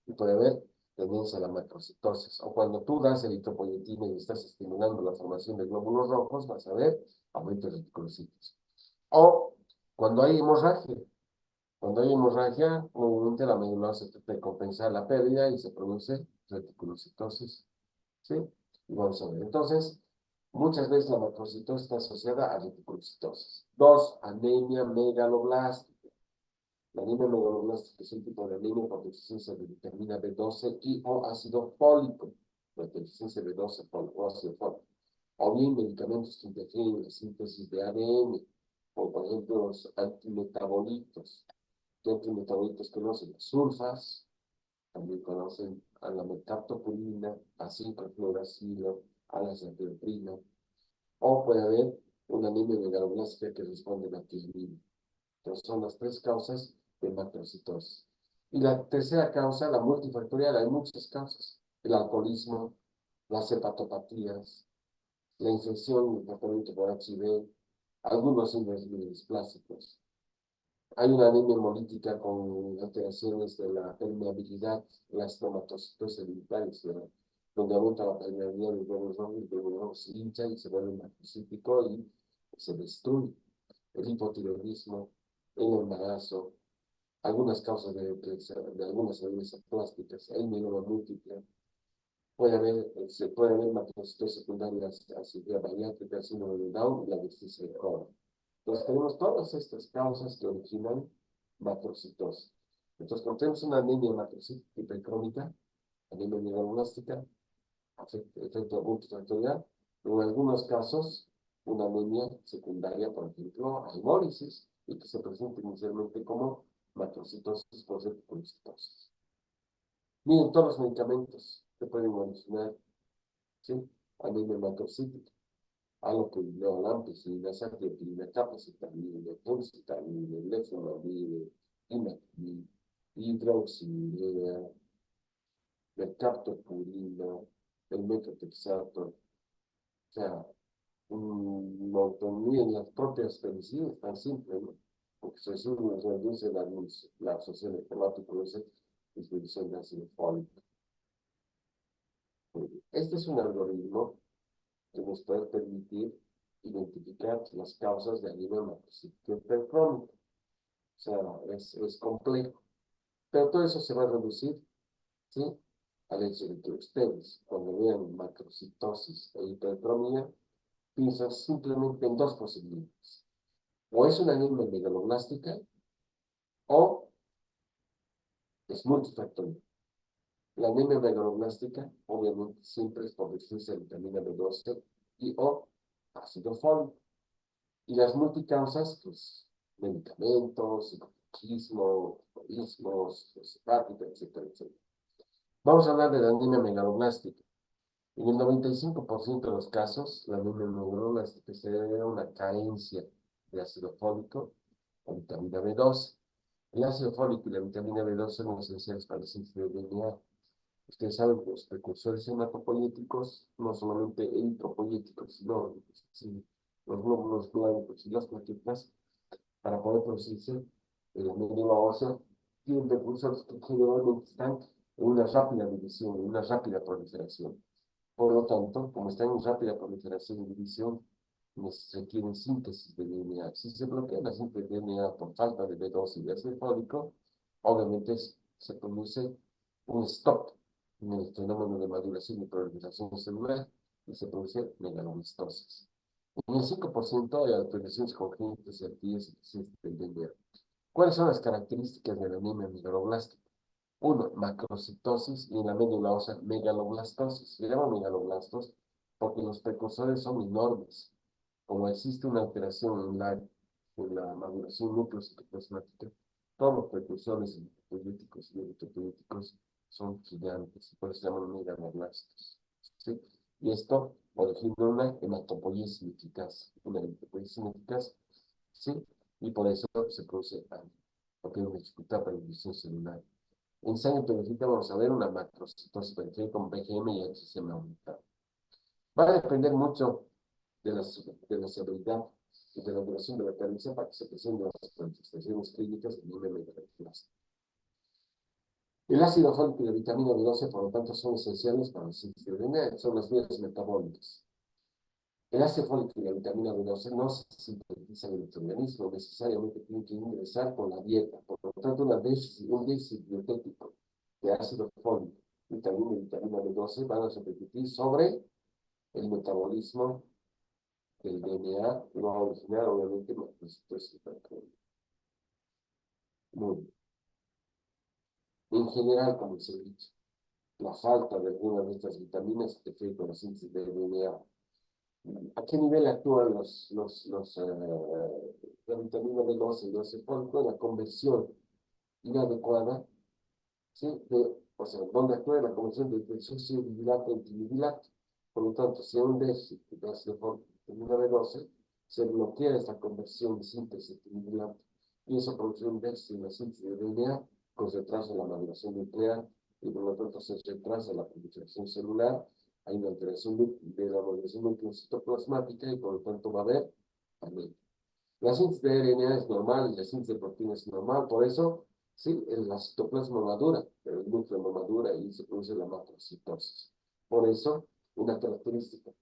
y puede haber tendencia a la macrocitosis. O cuando tú das eritropoyetina y estás estimulando la formación de glóbulos rojos, vas a ver aumento de reticulocitos. O cuando hay hemorragia. Cuando hay hemorragia, obviamente la médula se trata de compensar la pérdida y se produce reticulocitosis. ¿Sí? Y vamos a ver. Entonces, muchas veces la macrocitosis está asociada a reticulocitosis. Dos, anemia megaloblástica. La anemia megaloblástica es un tipo de anemia por deficiencia de vitamina B12 y o ácido fólico. Por deficiencia de B12 o ácido fólico. O bien medicamentos que interfieren en la síntesis de ADN, como por ejemplo los antimetabolitos. ¿Qué antimetabolitos conocen? Las sulfas, también conocen a la mercaptopurina, a 5-fluoracilo, a la ceftriaxona, o puede haber una anemia megaloblástica que responde a la tiamina. Entonces son las tres causas de macrocitosis. Y la tercera causa, la multifactorial, hay muchas causas. El alcoholismo, las hepatopatías, la infección y el tratamiento por HIV, algunos síndromes plásticos. Hay una anemia hemolítica con alteraciones de la permeabilidad, la estomatocitosis hereditaria, donde aumenta la permeabilidad del glóbulo rojo, y el glóbulo rojo se hincha y se vuelve macrocítico y se destruye. El hipotiroidismo, el embarazo, algunas causas de algunas enfermedades plásticas, el mieloma múltiple, se puede haber macrocitosis secundaria a cirugía bariátrica, síndrome de Down y la disticia de Crohn. Entonces tenemos todas estas causas que originan macrocitosis. Entonces, cuando tenemos una anemia macrocítica hipercrónica, anemia megaloblastica, efecto multifactorial, en algunos casos, una anemia secundaria, por ejemplo, a hemólisis, y que se presenta inicialmente como macrocitosis por reticulocitosis. Miren, todos los medicamentos que pueden originar, ¿sí? Anemia macrocítica. Alopurinol, ampicilina, satirpilina, capecitabina, pulcitabina, leflunomide, imatinib, hidroxilina, mercaptopurina, el metotrexato, o sea, un montón. Miren, las propias penicinas tan simples, ¿no? Porque se reduce la absorción de folato y produce disminución de ácido fólico. Este es un algoritmo que nos puede permitir identificar las causas de anemia macrocítica hipercrónica. O sea, es complejo. Pero todo eso se va a reducir, ¿sí? Al hecho de que ustedes, cuando vean macrocitosis e hipercromia, piensan simplemente en dos posibilidades. O es una anemia megaloblástica, o es multifactorial. La anemia megaloblástica, obviamente, siempre es por deficiencia de vitamina B12 y o ácido fólico. Y las multicausas, pues, medicamentos, psicotropismo, alcoholismos, hepática, etcétera, etcétera. Vamos a hablar de la anemia megaloblástica. En el 95% de los casos, la anemia megaloblástica se debe a una carencia de ácido fólico o vitamina B12. El ácido fólico y la vitamina B12 son esenciales para la síntesis de DNA. Ustedes saben que los precursores hematopoyéticos, no solamente eritropoyéticos, sino los glóbulos blancos y las plaquetas, para poder producirse en la médula ósea, tienen precursores que generalmente están en una rápida división, en una rápida proliferación. Por lo tanto, como están en rápida proliferación y división, se requieren síntesis de DNA. Si se bloquea la síntesis de DNA por falta de B12 y de ácido fólico, obviamente se produce un stop en el fenómeno de maduración y proliferación celular y se produce megaloblastosis. En el 5% hay alteraciones congénitas y actividades del DNA. ¿Cuáles son las características de la anemia megaloblástica? Uno, macrocitosis y en la médula ósea megaloblastosis. Se llama megaloblastos porque los precursores son enormes. Como existe una alteración en la maduración nucleocitoplasmática, todos los precursores hematopoyéticos y eritropoyéticos son gigantes, y por eso se llaman megaloblastos. ¿Sí? Y esto origina una hematopoiesis ineficaz, ¿sí? Y por eso se produce porque hay una dificultad para la división celular. En sangre periférica vamos a ver una macrocitosis periférica con BGM y HCM aumentado. Va a depender mucho de la severidad y de la duración de la carniza para que se presenten las manifestaciones clínicas de anemia megaloblástica. El ácido fólico y la vitamina B12, por lo tanto, son esenciales para la síntesis de DNA, son las vías metabólicas. El ácido fólico y la vitamina B12 no se sintetizan en nuestro organismo, necesariamente tienen que ingresar con la dieta. Por lo tanto, un déficit dietético de ácido fólico y también de vitamina B12 van a repercutir sobre el metabolismo del DNA, que va a originar, obviamente, macrocitosis hipercrónica. Muy bien. En general, como se ha dicho, la falta de alguna de estas vitaminas interfiere con la síntesis de DNA. ¿A qué nivel actúan la vitamina B12 y el ácido fólico? La conversión inadecuada, ¿sí? O sea, donde actúa la conversión de socio-bilato en trimilato. Por lo tanto, si hay un déficit de ácido fólico y vitamina B12, se bloquea esta conversión de síntesis de trimilato. Y eso produce un déficit en la síntesis de DNA, con retraso en la maduración nuclear, y por lo tanto se retrasa la proliferación celular. Hay una alteración de la maduración nucleocitoplasmática y por lo tanto va a haber anemia. La síntesis de RNA es normal y la síntesis de proteína es normal, por eso, sí, el citoplasma madura, pero el núcleo no madura y se produce la macrocitosis. Por eso, una característica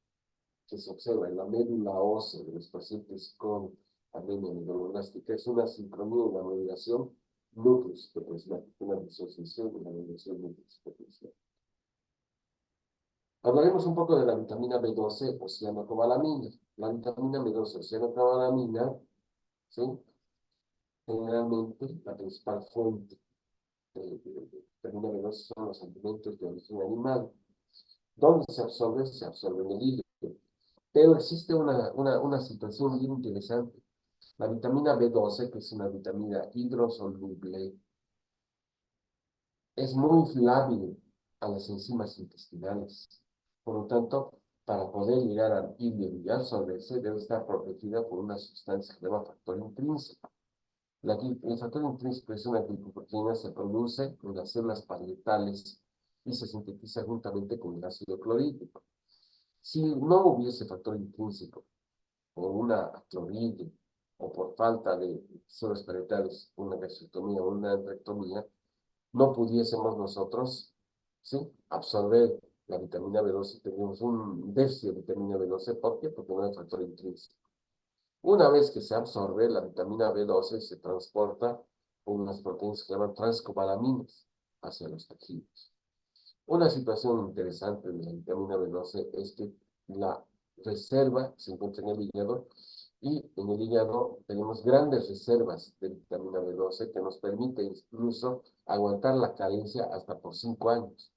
que se observa en la médula ósea de los pacientes con anemia megaloblástica es una sincronía en la maduración núcleo-citoplasmática, una disociación de la maduración núcleo-citoplasmática. Hablaremos un poco de la vitamina B12 o cianocobalamina. La vitamina B12 o cianocobalamina, ¿sí? Generalmente la principal fuente de vitamina B12 son los alimentos de origen animal. ¿Dónde se absorbe? Se absorbe en el hígado. Pero existe una situación bien interesante. La vitamina B12, que es una vitamina hidrosoluble, es muy lábil a las enzimas intestinales. Por lo tanto, para poder llegar al hígado y absorberse, debe estar protegida por una sustancia que se llama factor intrínseco. El factor intrínseco es una glicoproteína, se produce en las células parietales y se sintetiza juntamente con el ácido clorhídrico. Si no hubiese factor intrínseco, por una clorhídrico o por falta de células parietales, una gastroctomía o una antrectomía, no pudiésemos nosotros, ¿sí?, absorber la vitamina B12, tenemos un déficit de vitamina B12, ¿por qué? Porque no hay factor intrínseco. Una vez que se absorbe, la vitamina B12 se transporta por unas proteínas que se llaman transcobalaminas hacia los tejidos. Una situación interesante de la vitamina B12 es que la reserva se encuentra en el hígado y en el hígado tenemos grandes reservas de vitamina B12 que nos permite incluso aguantar la carencia hasta por 5 años.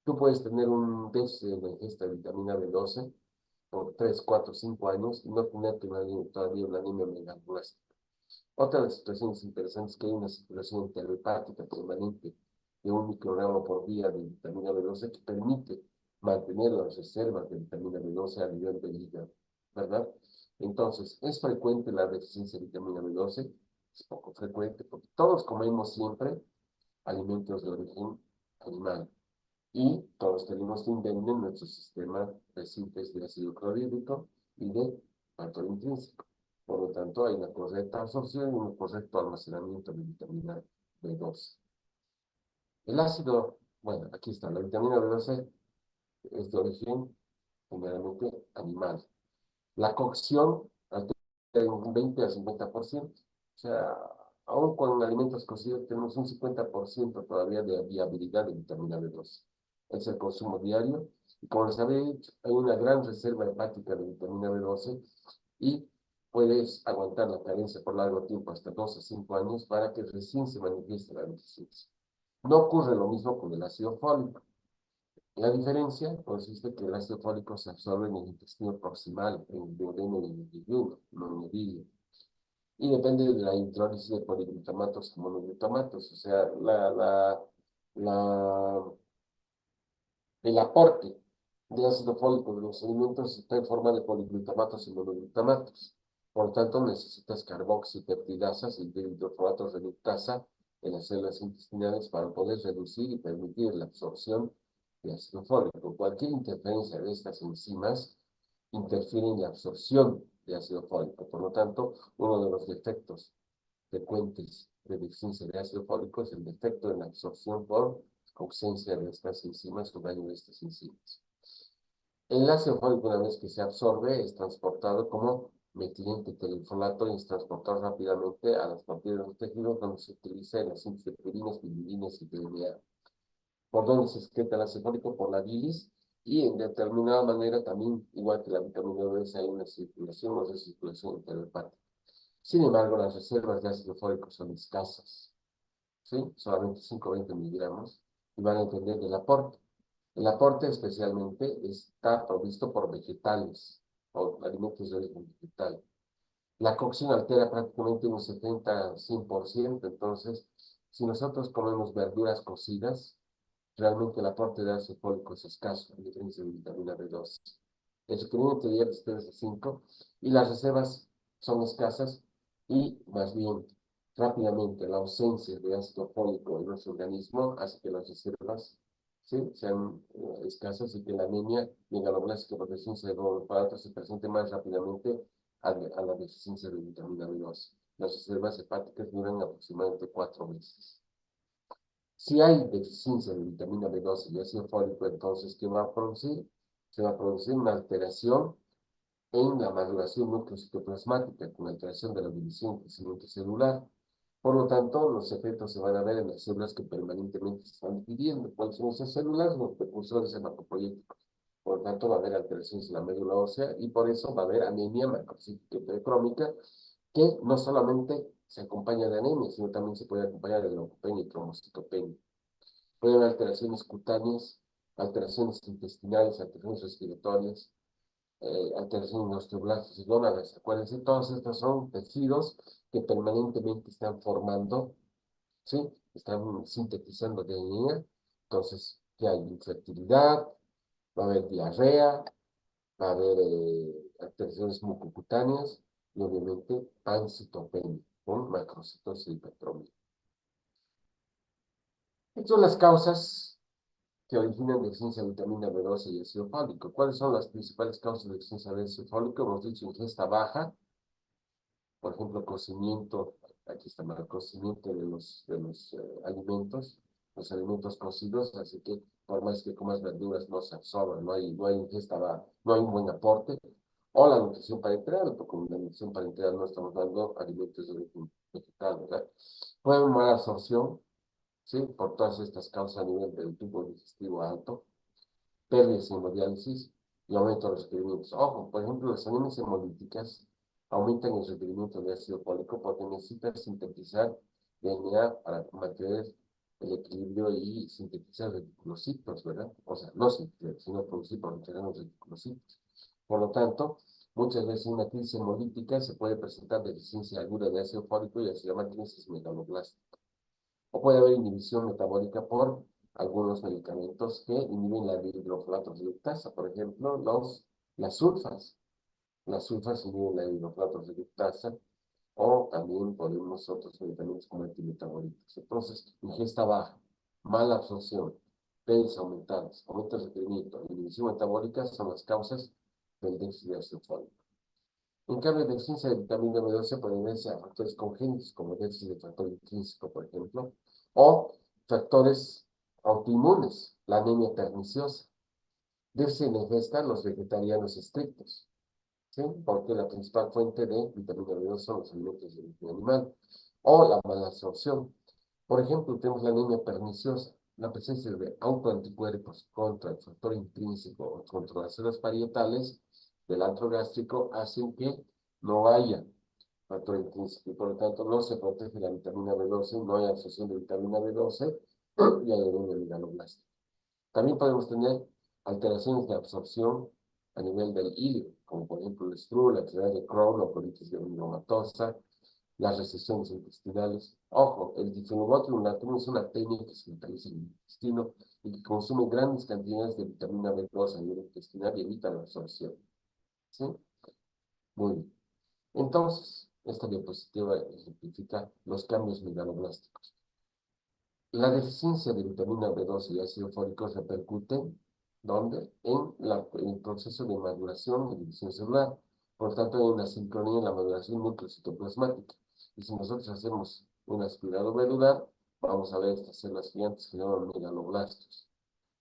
Tú puedes tener un déficit de ingesta de vitamina B12 por 3, 4, 5 años y no tener todavía una anemia megaplástica. Otra de las situaciones interesantes es que hay una circulación enterohepática permanente de 1 microgramo por día de vitamina B12 que permite mantener las reservas de vitamina B12 a nivel del hígado, ¿verdad? Entonces, ¿es frecuente la deficiencia de vitamina B12? Es poco frecuente porque todos comemos siempre alimentos de origen animal y todos tenemos que invertir en nuestro sistema de síntesis de ácido clorhídrico y de factor intrínseco. Por lo tanto, hay una correcta absorción y un correcto almacenamiento de vitamina B12. El ácido, bueno, aquí está, la vitamina B12 es de origen generalmente animal. La cocción altera en un 20 al 50%. O sea, aún con alimentos cocidos tenemos un 50% todavía de viabilidad de vitamina B12. Es el consumo diario. Y como les había dicho, hay una gran reserva hepática de vitamina B12 y puedes aguantar la carencia por largo tiempo, hasta 2 a 5 años, para que recién se manifieste la deficiencia. No ocurre lo mismo con el ácido fólico. La diferencia consiste en que el ácido fólico se absorbe en el intestino proximal, en el duodeno y en el yeyuno, no en el hígado. Y depende de la hidrólisis de poliglutamatos y monoglutamatos. O sea, el aporte de ácido fólico de los alimentos está en forma de poliglutamatos y monoglutamatos. Por lo tanto, necesitas carboxipeptidasas y dihidrofuato reductasa en las células intestinales para poder reducir y permitir la absorción de ácido fólico. Cualquier interferencia de estas enzimas interfiere en la absorción de ácido fólico. Por lo tanto, uno de los defectos frecuentes de deficiencia de ácido fólico es el defecto en la absorción por ausencia de estas enzimas o daño de estas enzimas. El ácido fólico, una vez que se absorbe, es transportado como metilente-telifolato y es transportado rápidamente a las papilas de los tejidos donde se utiliza en la síntesis de purinas, bilirinas y DNA. ¿Por dónde se excreta el ácido fólico? Por la bilis y en determinada manera también, igual que la vitamina B, hay una circulación o recirculación enterohepática. Sin embargo, las reservas de ácido fólico son escasas, ¿sí? Solamente 5 o 20 miligramos, y van a entender del aporte. El aporte especialmente está provisto por vegetales, o alimentos de origen vegetal. La cocción altera prácticamente un 70-100%, entonces, si nosotros comemos verduras cocidas, realmente el aporte de ácido fólico es escaso, a diferencia de vitamina B12. El requerimiento diario es 3 a 5, y las reservas son escasas, y más bien, rápidamente, la ausencia de ácido fólico en nuestro organismo hace que las reservas, ¿sí?, sean escasas y que la anemia megaloblástica por deficiencia de globulato se presente más rápidamente a la deficiencia de vitamina B12. Las reservas hepáticas duran aproximadamente 4 meses. Si hay deficiencia de vitamina B12 y ácido fólico, entonces, ¿qué va a producir? Se va a producir una alteración en la maduración nucleocitoplasmática, con alteración de la división y crecimiento celular. Por lo tanto, los efectos se van a ver en las células que permanentemente se están dividiendo. ¿Cuáles son esas células? Los precursores hematopoyéticos. Por lo tanto, va a haber alteraciones en la médula ósea y por eso va a haber anemia macrocítica hipercrómica, que no solamente se acompaña de anemia, sino también se puede acompañar de leucopenia y trombocitopenia. Puede haber alteraciones cutáneas, alteraciones intestinales, alteraciones respiratorias, alteraciones en osteoblastos y gónadas. Acuérdense, todos estos son tejidos que permanentemente están formando, ¿sí? Están sintetizando DNA. Entonces, que hay infertilidad, va a haber diarrea, va a haber alteraciones mucocutáneas y obviamente pancitopenia con macrocitosis hipertrofia. Estas son las causas que originan deficiencia de vitamina B12 y ácido fólico. ¿Cuáles son las principales causas de deficiencia de ácido fólico? Hemos dicho ingesta baja, por ejemplo, cocimiento, aquí está mal, cocimiento de los alimentos, los alimentos cocidos, así que por más que comas verduras no se absorben, no hay ingesta baja, no hay un buen aporte. O la nutrición parenteral, porque con la nutrición parenteral no estamos dando alimentos de origen vegetal, ¿verdad? Puede haber mala absorción, ¿sí? Por todas estas causas a nivel del tubo digestivo alto, pérdidas en hemodiálisis y aumento de los requerimientos. Ojo, por ejemplo, las anemias hemolíticas aumentan el requerimiento de ácido fólico porque necesitan sintetizar DNA para mantener el equilibrio y sintetizar reticulocitos, ¿verdad? O sea, no sintetizar, sino producir por los reticulocitos. Por lo tanto, muchas veces una crisis hemolítica se puede presentar deficiencia aguda de ácido fólico y se llama crisis megaloblástica. O puede haber inhibición metabólica por algunos medicamentos que inhiben la hidrofolato reductasa, por ejemplo, las sulfas. Las sulfas inhiben la hidrofolato reductasa o también podemos otros medicamentos como antimetabólicos. Entonces, ingesta baja, mala absorción, pérdidas aumentadas, aumento de requerimiento, inhibición metabólica son las causas del déficit de ácido fólico. En cambio, deficiencia de vitamina B12 puede deberse a factores congénitos, como déficit de factor intrínseco, por ejemplo, o factores autoinmunes, la anemia perniciosa. Déficit en ingesta los vegetarianos estrictos, ¿sí? Porque la principal fuente de vitamina B12 son los alimentos de origen animal, o la mala absorción. Por ejemplo, tenemos la anemia perniciosa, la presencia de autoanticuerpos contra el factor intrínseco o contra las células parietales del antro gástrico hacen que no haya factor intrínseco y por lo tanto no se protege la vitamina B12, no hay absorción de vitamina B12 y hay anemia megaloblástica. También podemos tener alteraciones de absorción a nivel del hígado, como por ejemplo el estrus, la enfermedad de Crohn o colitis granulomatosas, las recesiones intestinales. Ojo, el difenobotulinum es una técnica que se utiliza en el intestino y que consume grandes cantidades de vitamina B12 a nivel intestinal y evita la absorción. ¿Sí? Muy bien. Entonces, esta diapositiva ejemplifica los cambios megaloblásticos. La deficiencia de vitamina B12 y ácido fólico repercute, ¿dónde? En el proceso de maduración y división celular. Por lo tanto, hay una sincronía en la maduración nucleocitoplasmática. Y si nosotros hacemos un aspirado verular, vamos a ver estas células gigantes que se llaman megaloblastos.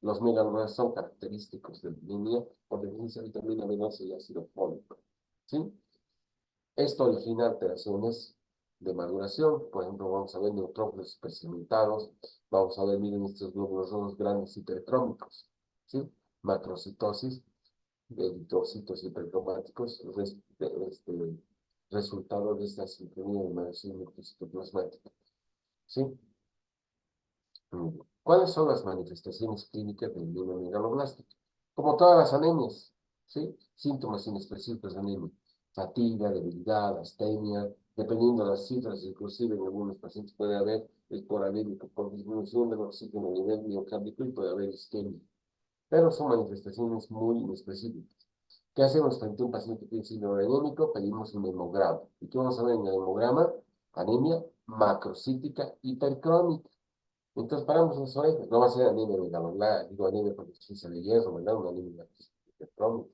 Los megaloblastos son característicos de la línea por deficiencia de vitamina B12 y ácido fólico. ¿Sí? Esto origina alteraciones de maduración. Por ejemplo, vamos a ver neutrófilos hipercementados, vamos a ver, miren estos glóbulos rojos grandes hipercrómicos, ¿sí? Macrocitosis de eritrocitos hipercromáticos, resultado de esta sincronía de maduración nucleocitoplasmática, ¿sí? ¿Cuáles son las manifestaciones clínicas del mieloma megaloblástico? Como todas las anemias, ¿sí? Síntomas inespecíficos de anemia. Fatiga, debilidad, astenia, dependiendo de las cifras, inclusive en algunos pacientes puede haber esporanémico por disminución del oxígeno a nivel miocárdico y puede haber isquemia. Pero son manifestaciones muy inespecíficas. ¿Qué hacemos frente a un paciente que tiene síndrome anémico? Pedimos un hemograma. ¿Y qué vamos a ver en el hemograma? Anemia macrocítica hipercrónica. Entonces paramos las orejas. No va a ser anemia megalobláctica, digo anemia por deficiencia de hierro, ¿verdad? Una anemia hipercrónica.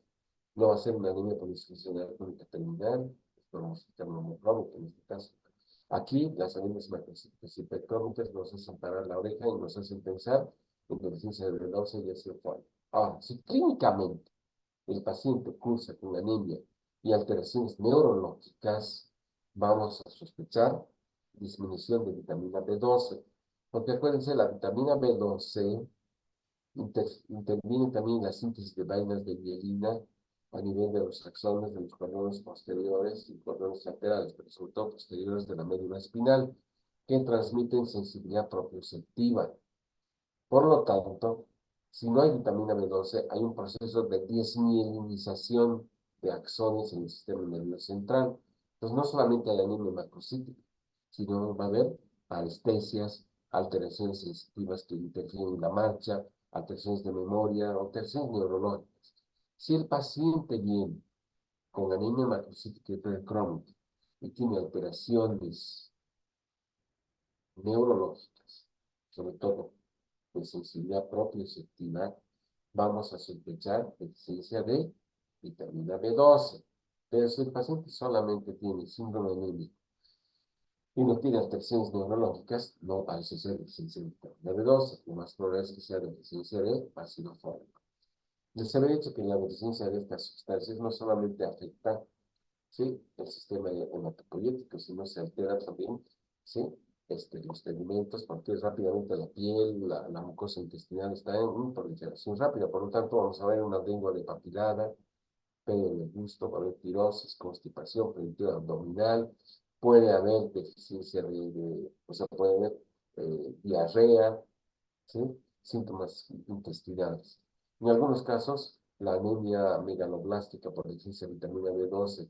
No va a ser una anemia por insuficiencia crónica terminal, podemos termomocrónica en este caso. Aquí las anemias macrocíticas hipercrónicas nos hacen parar la oreja y nos hacen pensar en deficiencia de B12 y ácido fólico. Ahora, si clínicamente el paciente cursa con anemia y alteraciones neurológicas, vamos a sospechar disminución de vitamina B12. Porque acuérdense, la vitamina B12 Interviene también la síntesis de vainas de mielina a nivel de los axones de los cordones posteriores y cordones laterales, pero sobre todo posteriores de la médula espinal, que transmiten sensibilidad propioceptiva. Por lo tanto, si no hay vitamina B12, hay un proceso de desmielinización de axones en el sistema nervioso central. Entonces, no solamente hay anemia macrocítica, sino va a haber parestesias, alteraciones sensitivas que interfieren en la marcha, alteraciones de memoria, alteraciones neurológicas. Si el paciente viene con anemia macrocítica hipercrónica y tiene alteraciones neurológicas, sobre todo de sensibilidad propioceptiva, vamos a sospechar deficiencia de vitamina B12. Pero si el paciente solamente tiene síndrome anémico y no tiene alteraciones neurológicas, no parece ser deficiencia de vitamina B12. Lo más probable es que sea deficiencia de ácido fólico. Les había dicho que la deficiencia de estas sustancias no solamente afecta, ¿sí?, el sistema hematopoyético, sino se altera también, ¿sí?, los telimentos, porque rápidamente la piel, la mucosa intestinal está en proliferación rápida. Por lo tanto, vamos a ver una lengua de papilada, pérdida de gusto, va a haber tirosis, constipación, plenitud abdominal, puede haber deficiencia o sea, puede haber diarrea, ¿sí?, síntomas intestinales. En algunos casos, la anemia megaloblástica por deficiencia de vitamina B12,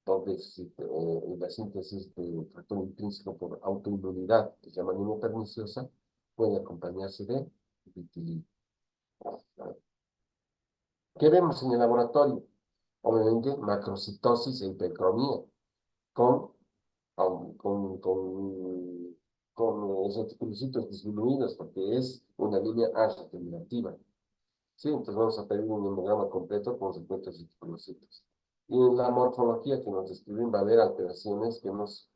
por déficit en la síntesis de factor intrínseco por autoinmunidad, que se llama anemia perniciosa, puede acompañarse de vitiligo. ¿Qué vemos en el laboratorio? Obviamente, macrocitosis e hipercromía, con, los reticulocitos disminuidos, porque es una línea A-regenerativa. Sí, entonces vamos a pedir un hemograma completo con 50 reticulocitos. Y en la morfología que nos describen va a haber alteraciones que nos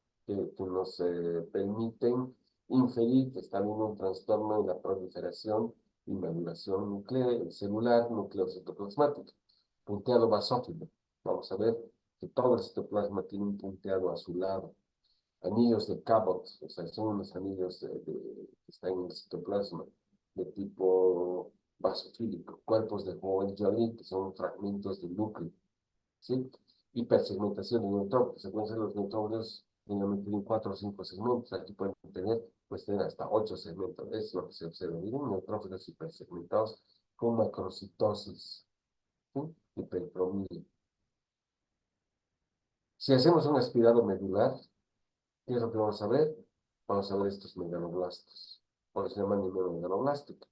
permiten inferir que está habiendo un trastorno en la proliferación y maduración nuclear, celular, nucleocitoplasmática, punteado basófilo. Vamos a ver que todo el citoplasma tiene un punteado azulado. Anillos de Cabot, o sea, son unos anillos que están en el citoplasma de tipo basofílico. Cuerpos de Joule-Joly, que son fragmentos del núcleo, ¿sí? Hipersegmentación de neutrófilos. Se pueden ser los neutrófilos generalmente tienen 4 o 5 segmentos. Aquí pueden tener hasta 8 segmentos. Es lo que se observa. Miren, neutrófilos hipersegmentados con macrocitosis, ¿sí?, hipercromía. Si hacemos un aspirado medular, ¿qué es lo que vamos a ver? Vamos a ver estos megaloblastos. Por eso se llama megaloblástica.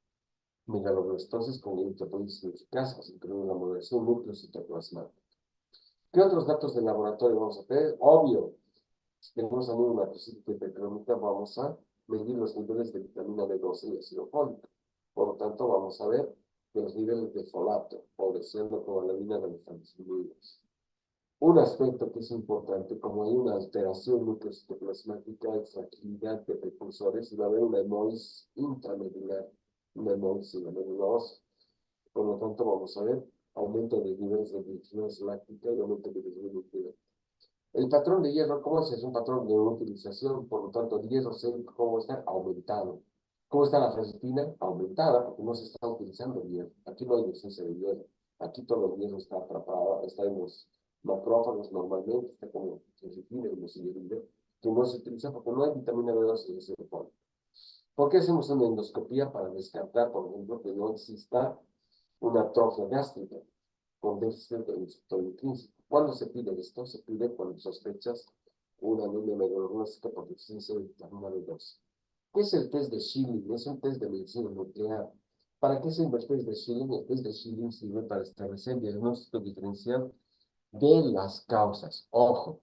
Megaloblastosis con eritropoiesis ineficaces, incluyendo la modulación nucleocitoplasmática. ¿Qué otros datos de laboratorio vamos a ver? Obvio, si tenemos anemia macrocítica hipercrónica, vamos a medir los niveles de vitamina B12 y ácido fólico. Por lo tanto, vamos a ver que los niveles de folato o de cianocobalamina deben estar disminuidos. Un aspecto que es importante, como hay una alteración nucleocitoplasmática, hay fragilidad de precursores, y va a haber una hemolis intramedular, una hemolis en la médula ósea. Por lo tanto, vamos a ver aumento de niveles de glicemia láctica y aumento de niveles nuclear. El patrón de hierro, ¿cómo es? Es un patrón de utilización, por lo tanto, el hierro, ¿cómo está? Aumentado. ¿Cómo está la ferritina? Aumentada, porque no se está utilizando el hierro. Aquí no hay deficiencia de hierro. Aquí todo el hierro está atrapado, está en los macrófagos normalmente, está como ferritina y mucilina, que no se utiliza porque no hay vitamina B12 y ácido fólico. ¿Por qué hacemos una endoscopía? Para descartar, por ejemplo, que no exista una atrofia gástrica con déficit del receptor intrínseco. ¿Cuándo se pide esto? Se pide cuando sospechas una anemia megaloblástica por deficiencia de vitamina B12. ¿Qué es el test de Schilling? Es un test de medicina nuclear. ¿Para qué sirve el test de Schilling? El test de Schilling sirve para establecer el diagnóstico diferencial de las causas. Ojo,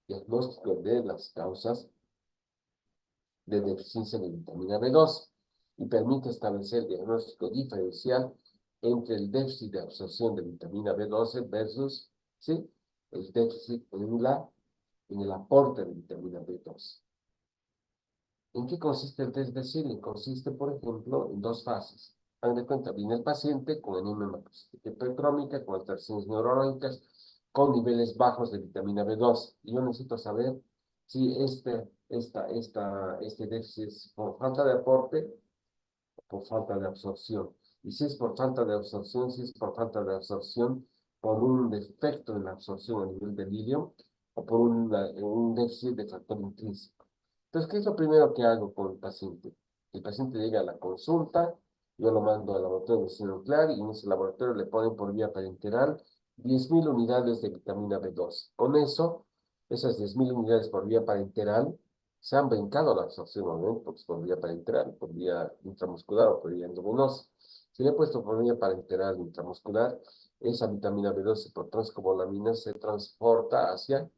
diagnóstico de las causas de deficiencia de vitamina B12 y permite establecer diagnóstico diferencial entre el déficit de absorción de vitamina B12 versus, ¿sí?, el déficit en el aporte de vitamina B12. ¿En qué consiste el test de Schilling? Consiste, por ejemplo, en dos fases. Hagan de cuenta, viene el paciente con anemia macrocítica hipercrómica, con alteraciones neurológicas, con niveles bajos de vitamina B12. Y yo necesito saber si este déficit es por falta de aporte o por falta de absorción. Y si es por falta de absorción, si es por falta de absorción, por un defecto en la absorción a nivel del hilio, o por un déficit de factor intrínseco. Entonces, ¿qué es lo primero que hago con el paciente? El paciente llega a la consulta, yo lo mando al laboratorio de medicina nuclear y en ese laboratorio le ponen por vía parenteral 10.000 unidades de vitamina B12. Con eso, esas 10.000 unidades por vía parenteral se han brincado la absorción, obviamente, porque es por vía parenteral, por vía intramuscular o por vía endovenosa. Si le he puesto por vía parenteral intramuscular, esa vitamina B12 por transcopolamina se transporta hacia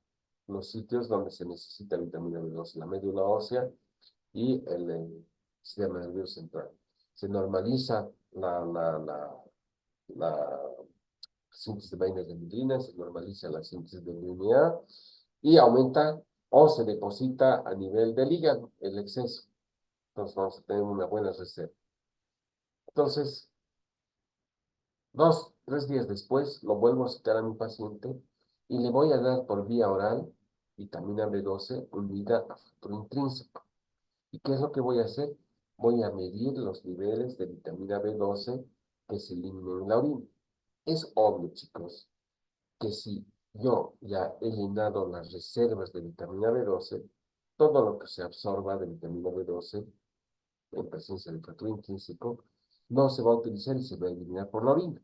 los sitios donde se necesita vitamina B12, la médula ósea y el sistema nervioso central. Se normaliza la síntesis de vainas de migrina, se normaliza la síntesis de DNA y aumenta o se deposita a nivel del hígado el exceso. Entonces vamos a tener una buena reserva. Entonces, 2, 3 días después, lo vuelvo a citar a mi paciente y le voy a dar por vía oral vitamina B12 unida a factor intrínseco. ¿Y qué es lo que voy a hacer? Voy a medir los niveles de vitamina B12 que se eliminan en la orina. Es obvio, chicos, que si yo ya he llenado las reservas de vitamina B12, todo lo que se absorba de vitamina B12 en presencia del factor intrínseco no se va a utilizar y se va a eliminar por la orina.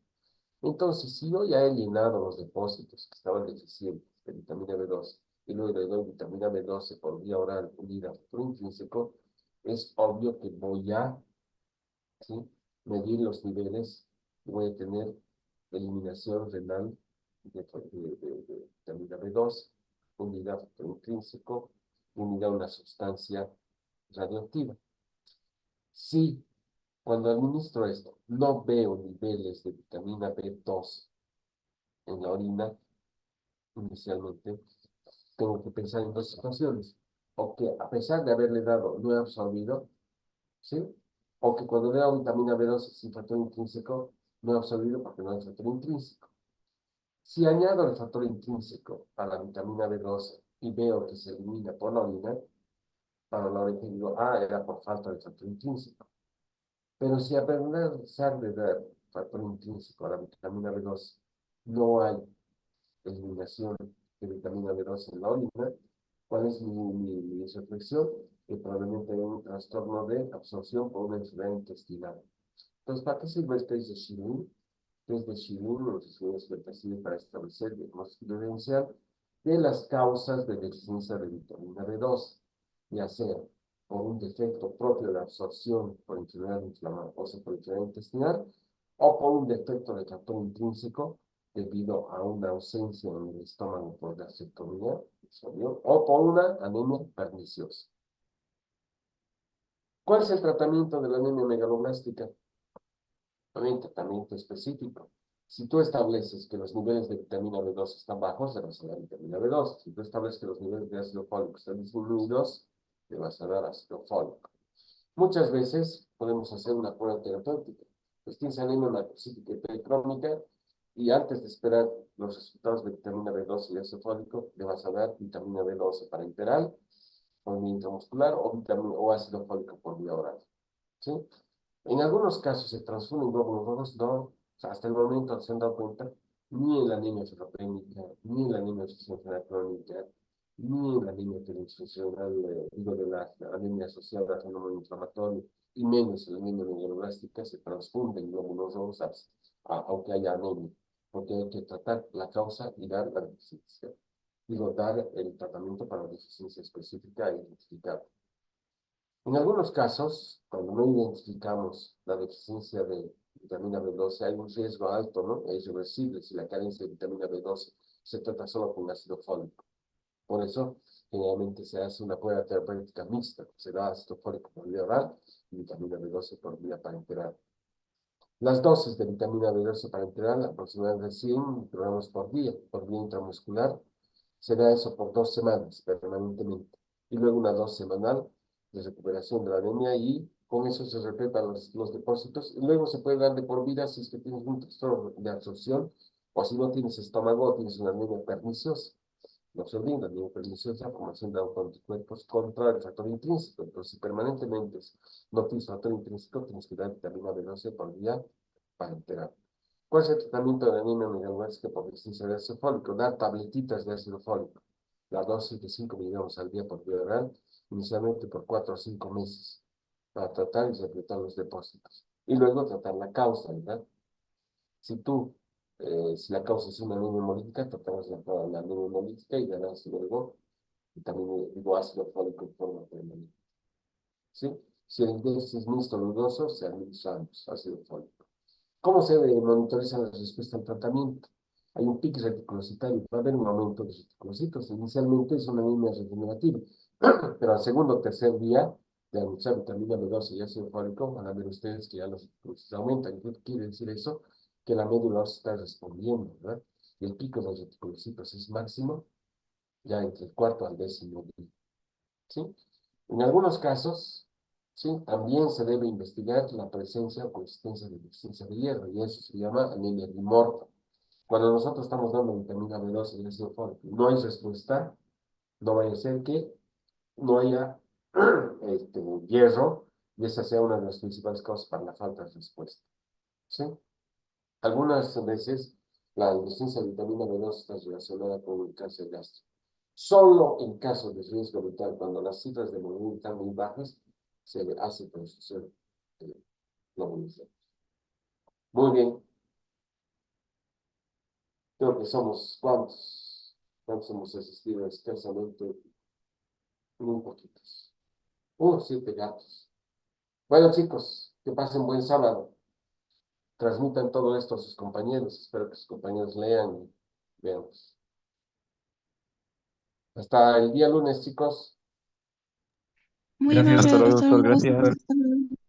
Entonces, si yo ya he llenado los depósitos que estaban deficientes de vitamina B12 y luego le doy vitamina B12 por vía oral unida a factor intrínseco, es obvio que voy a, ¿sí?, medir los niveles y voy a tener eliminación renal de vitamina B12, unida a factor intrínseco, unida a una sustancia radioactiva. Si cuando administro esto no veo niveles de vitamina B2 en la orina, inicialmente, tengo que pensar en dos situaciones. O que a pesar de haberle dado, no he absorbido, ¿sí? O que cuando le he dado vitamina B12 sin factor intrínseco, no he absorbido porque no hay factor intrínseco. Si añado el factor intrínseco a la vitamina B12 y veo que se elimina por la orina, para la orina digo, era por falta de factor intrínseco. Pero si a pesar de dar factor intrínseco a la vitamina B12, no hay eliminación de vitamina B12 en la orina, ¿cuál es mi reflexión? Que probablemente hay un trastorno de absorción por una enfermedad intestinal. Entonces, ¿para qué sirve el test de Schilling? El test de Schilling nos sirve para establecer el diagnóstico diferencial de las causas de deficiencia de vitamina B12, ya sea por un defecto propio de absorción por enfermedad inflamatoria, por enfermedad intestinal, o por un defecto de factor intrínseco debido a una ausencia en el estómago por gastroctomía, o por una anemia perniciosa. ¿Cuál es el tratamiento de la anemia megaloblástica? Hay un tratamiento específico. Si tú estableces que los niveles de vitamina B2 están bajos, le vas a dar vitamina B2. Si tú estableces que los niveles de ácido fólico están disminuidos, le vas a dar ácido fólico. Muchas veces podemos hacer una prueba terapéutica. Pues tienes anemia macrocítica hipercrónica y antes de esperar los resultados de vitamina B12 y ácido fólico, le vas a dar vitamina B12 parenteral, por vía intramuscular o ácido fólico por vía oral. ¿Sí? En algunos casos se transfunden glóbulos rojos, no, o sea, hasta el momento se han dado cuenta, ni en la anemia ferropénica, ni en la anemia disfuncional crónica, ni en la anemia disfuncional, digo, de la anemia asociada al fenómeno inflamatorio, y menos en la anemia megaloblástica, se transfunden glóbulos rojos, aunque haya anemia, porque hay que tratar la causa y dar la deficiencia. Digo, dar el tratamiento para la deficiencia específica e identificada. En algunos casos, cuando no identificamos la deficiencia de vitamina B12, hay un riesgo alto, ¿no? Es irreversible si la carencia de vitamina B12 se trata solo con ácido fólico. Por eso, generalmente se hace una prueba terapéutica mixta. Se da ácido fólico por vía oral y vitamina B12 por vía parenteral. Las dosis de vitamina B12 parenteral, aproximadamente 100 microgramos por vía intramuscular, se da eso por 2 semanas permanentemente. Y luego una dosis semanal de recuperación de la anemia y con eso se repletan los depósitos. Y luego se puede dar de por vida si es que tienes un trastorno de absorción o si no tienes estómago o tienes una anemia perniciosa. No se olvida, la anemia perniciosa, formación de autoanticuerpos contra el factor intrínseco. Entonces, si permanentemente no tienes factor intrínseco, tienes que dar vitamina B12 por vía para terapia. ¿Cuál es el tratamiento de anemia megaloblástica por deficiencia de ácido fólico? Dar tabletitas de ácido fólico. La dosis de 5 miligramos al día por vía oral, inicialmente por 4 o 5 meses, para tratar y secretar los depósitos. Y luego tratar la causa, ¿verdad? Si la causa es una anemia hemolítica, tratamos la anemia hemolítica y darás luego y también digo ácido fólico en forma permanente. ¿Sí? Si el déficit es mixto o dudoso, se administra ácido fólico. ¿Cómo se monitoriza la respuesta al tratamiento? Hay un pico reticulocitario, va a haber un aumento de reticulocitos. Inicialmente es una anemia regenerativa, pero al segundo o tercer día de administrar vitamina B12 y ácido fólico, van a ver ustedes que ya los reticulocitos aumentan. ¿Qué quiere decir eso? Que la médula ósea está respondiendo, ¿verdad? Y el pico de los reticulocitos es máximo ya entre el cuarto al décimo día, ¿sí? En algunos casos, ¿sí? También se debe investigar la presencia o consistencia de deficiencia de hierro, y eso se llama anemia dimorfa. Cuando nosotros estamos dando vitamina B12 y ácido fólico, no hay respuesta, no vaya a ser que no haya hierro, y esa sea una de las principales causas para la falta de respuesta, ¿sí? Algunas veces la deficiencia de vitamina B12 está relacionada con el cáncer gástrico. Solo en casos de riesgo vital, cuando las cifras de hemoglobina están muy bajas, se le hace transfusión de glóbulos. Muy bien. Creo que somos, ¿cuántos? ¿Cuántos hemos asistido escasamente? Muy poquitos. 7 gatos. Bueno, chicos, que pasen buen sábado. Transmitan todo esto a sus compañeros. Espero que sus compañeros lean y veamos. Hasta el día lunes, chicos. Muy Hasta amable, luego, hasta doctor. luego. Gracias. Hasta luego.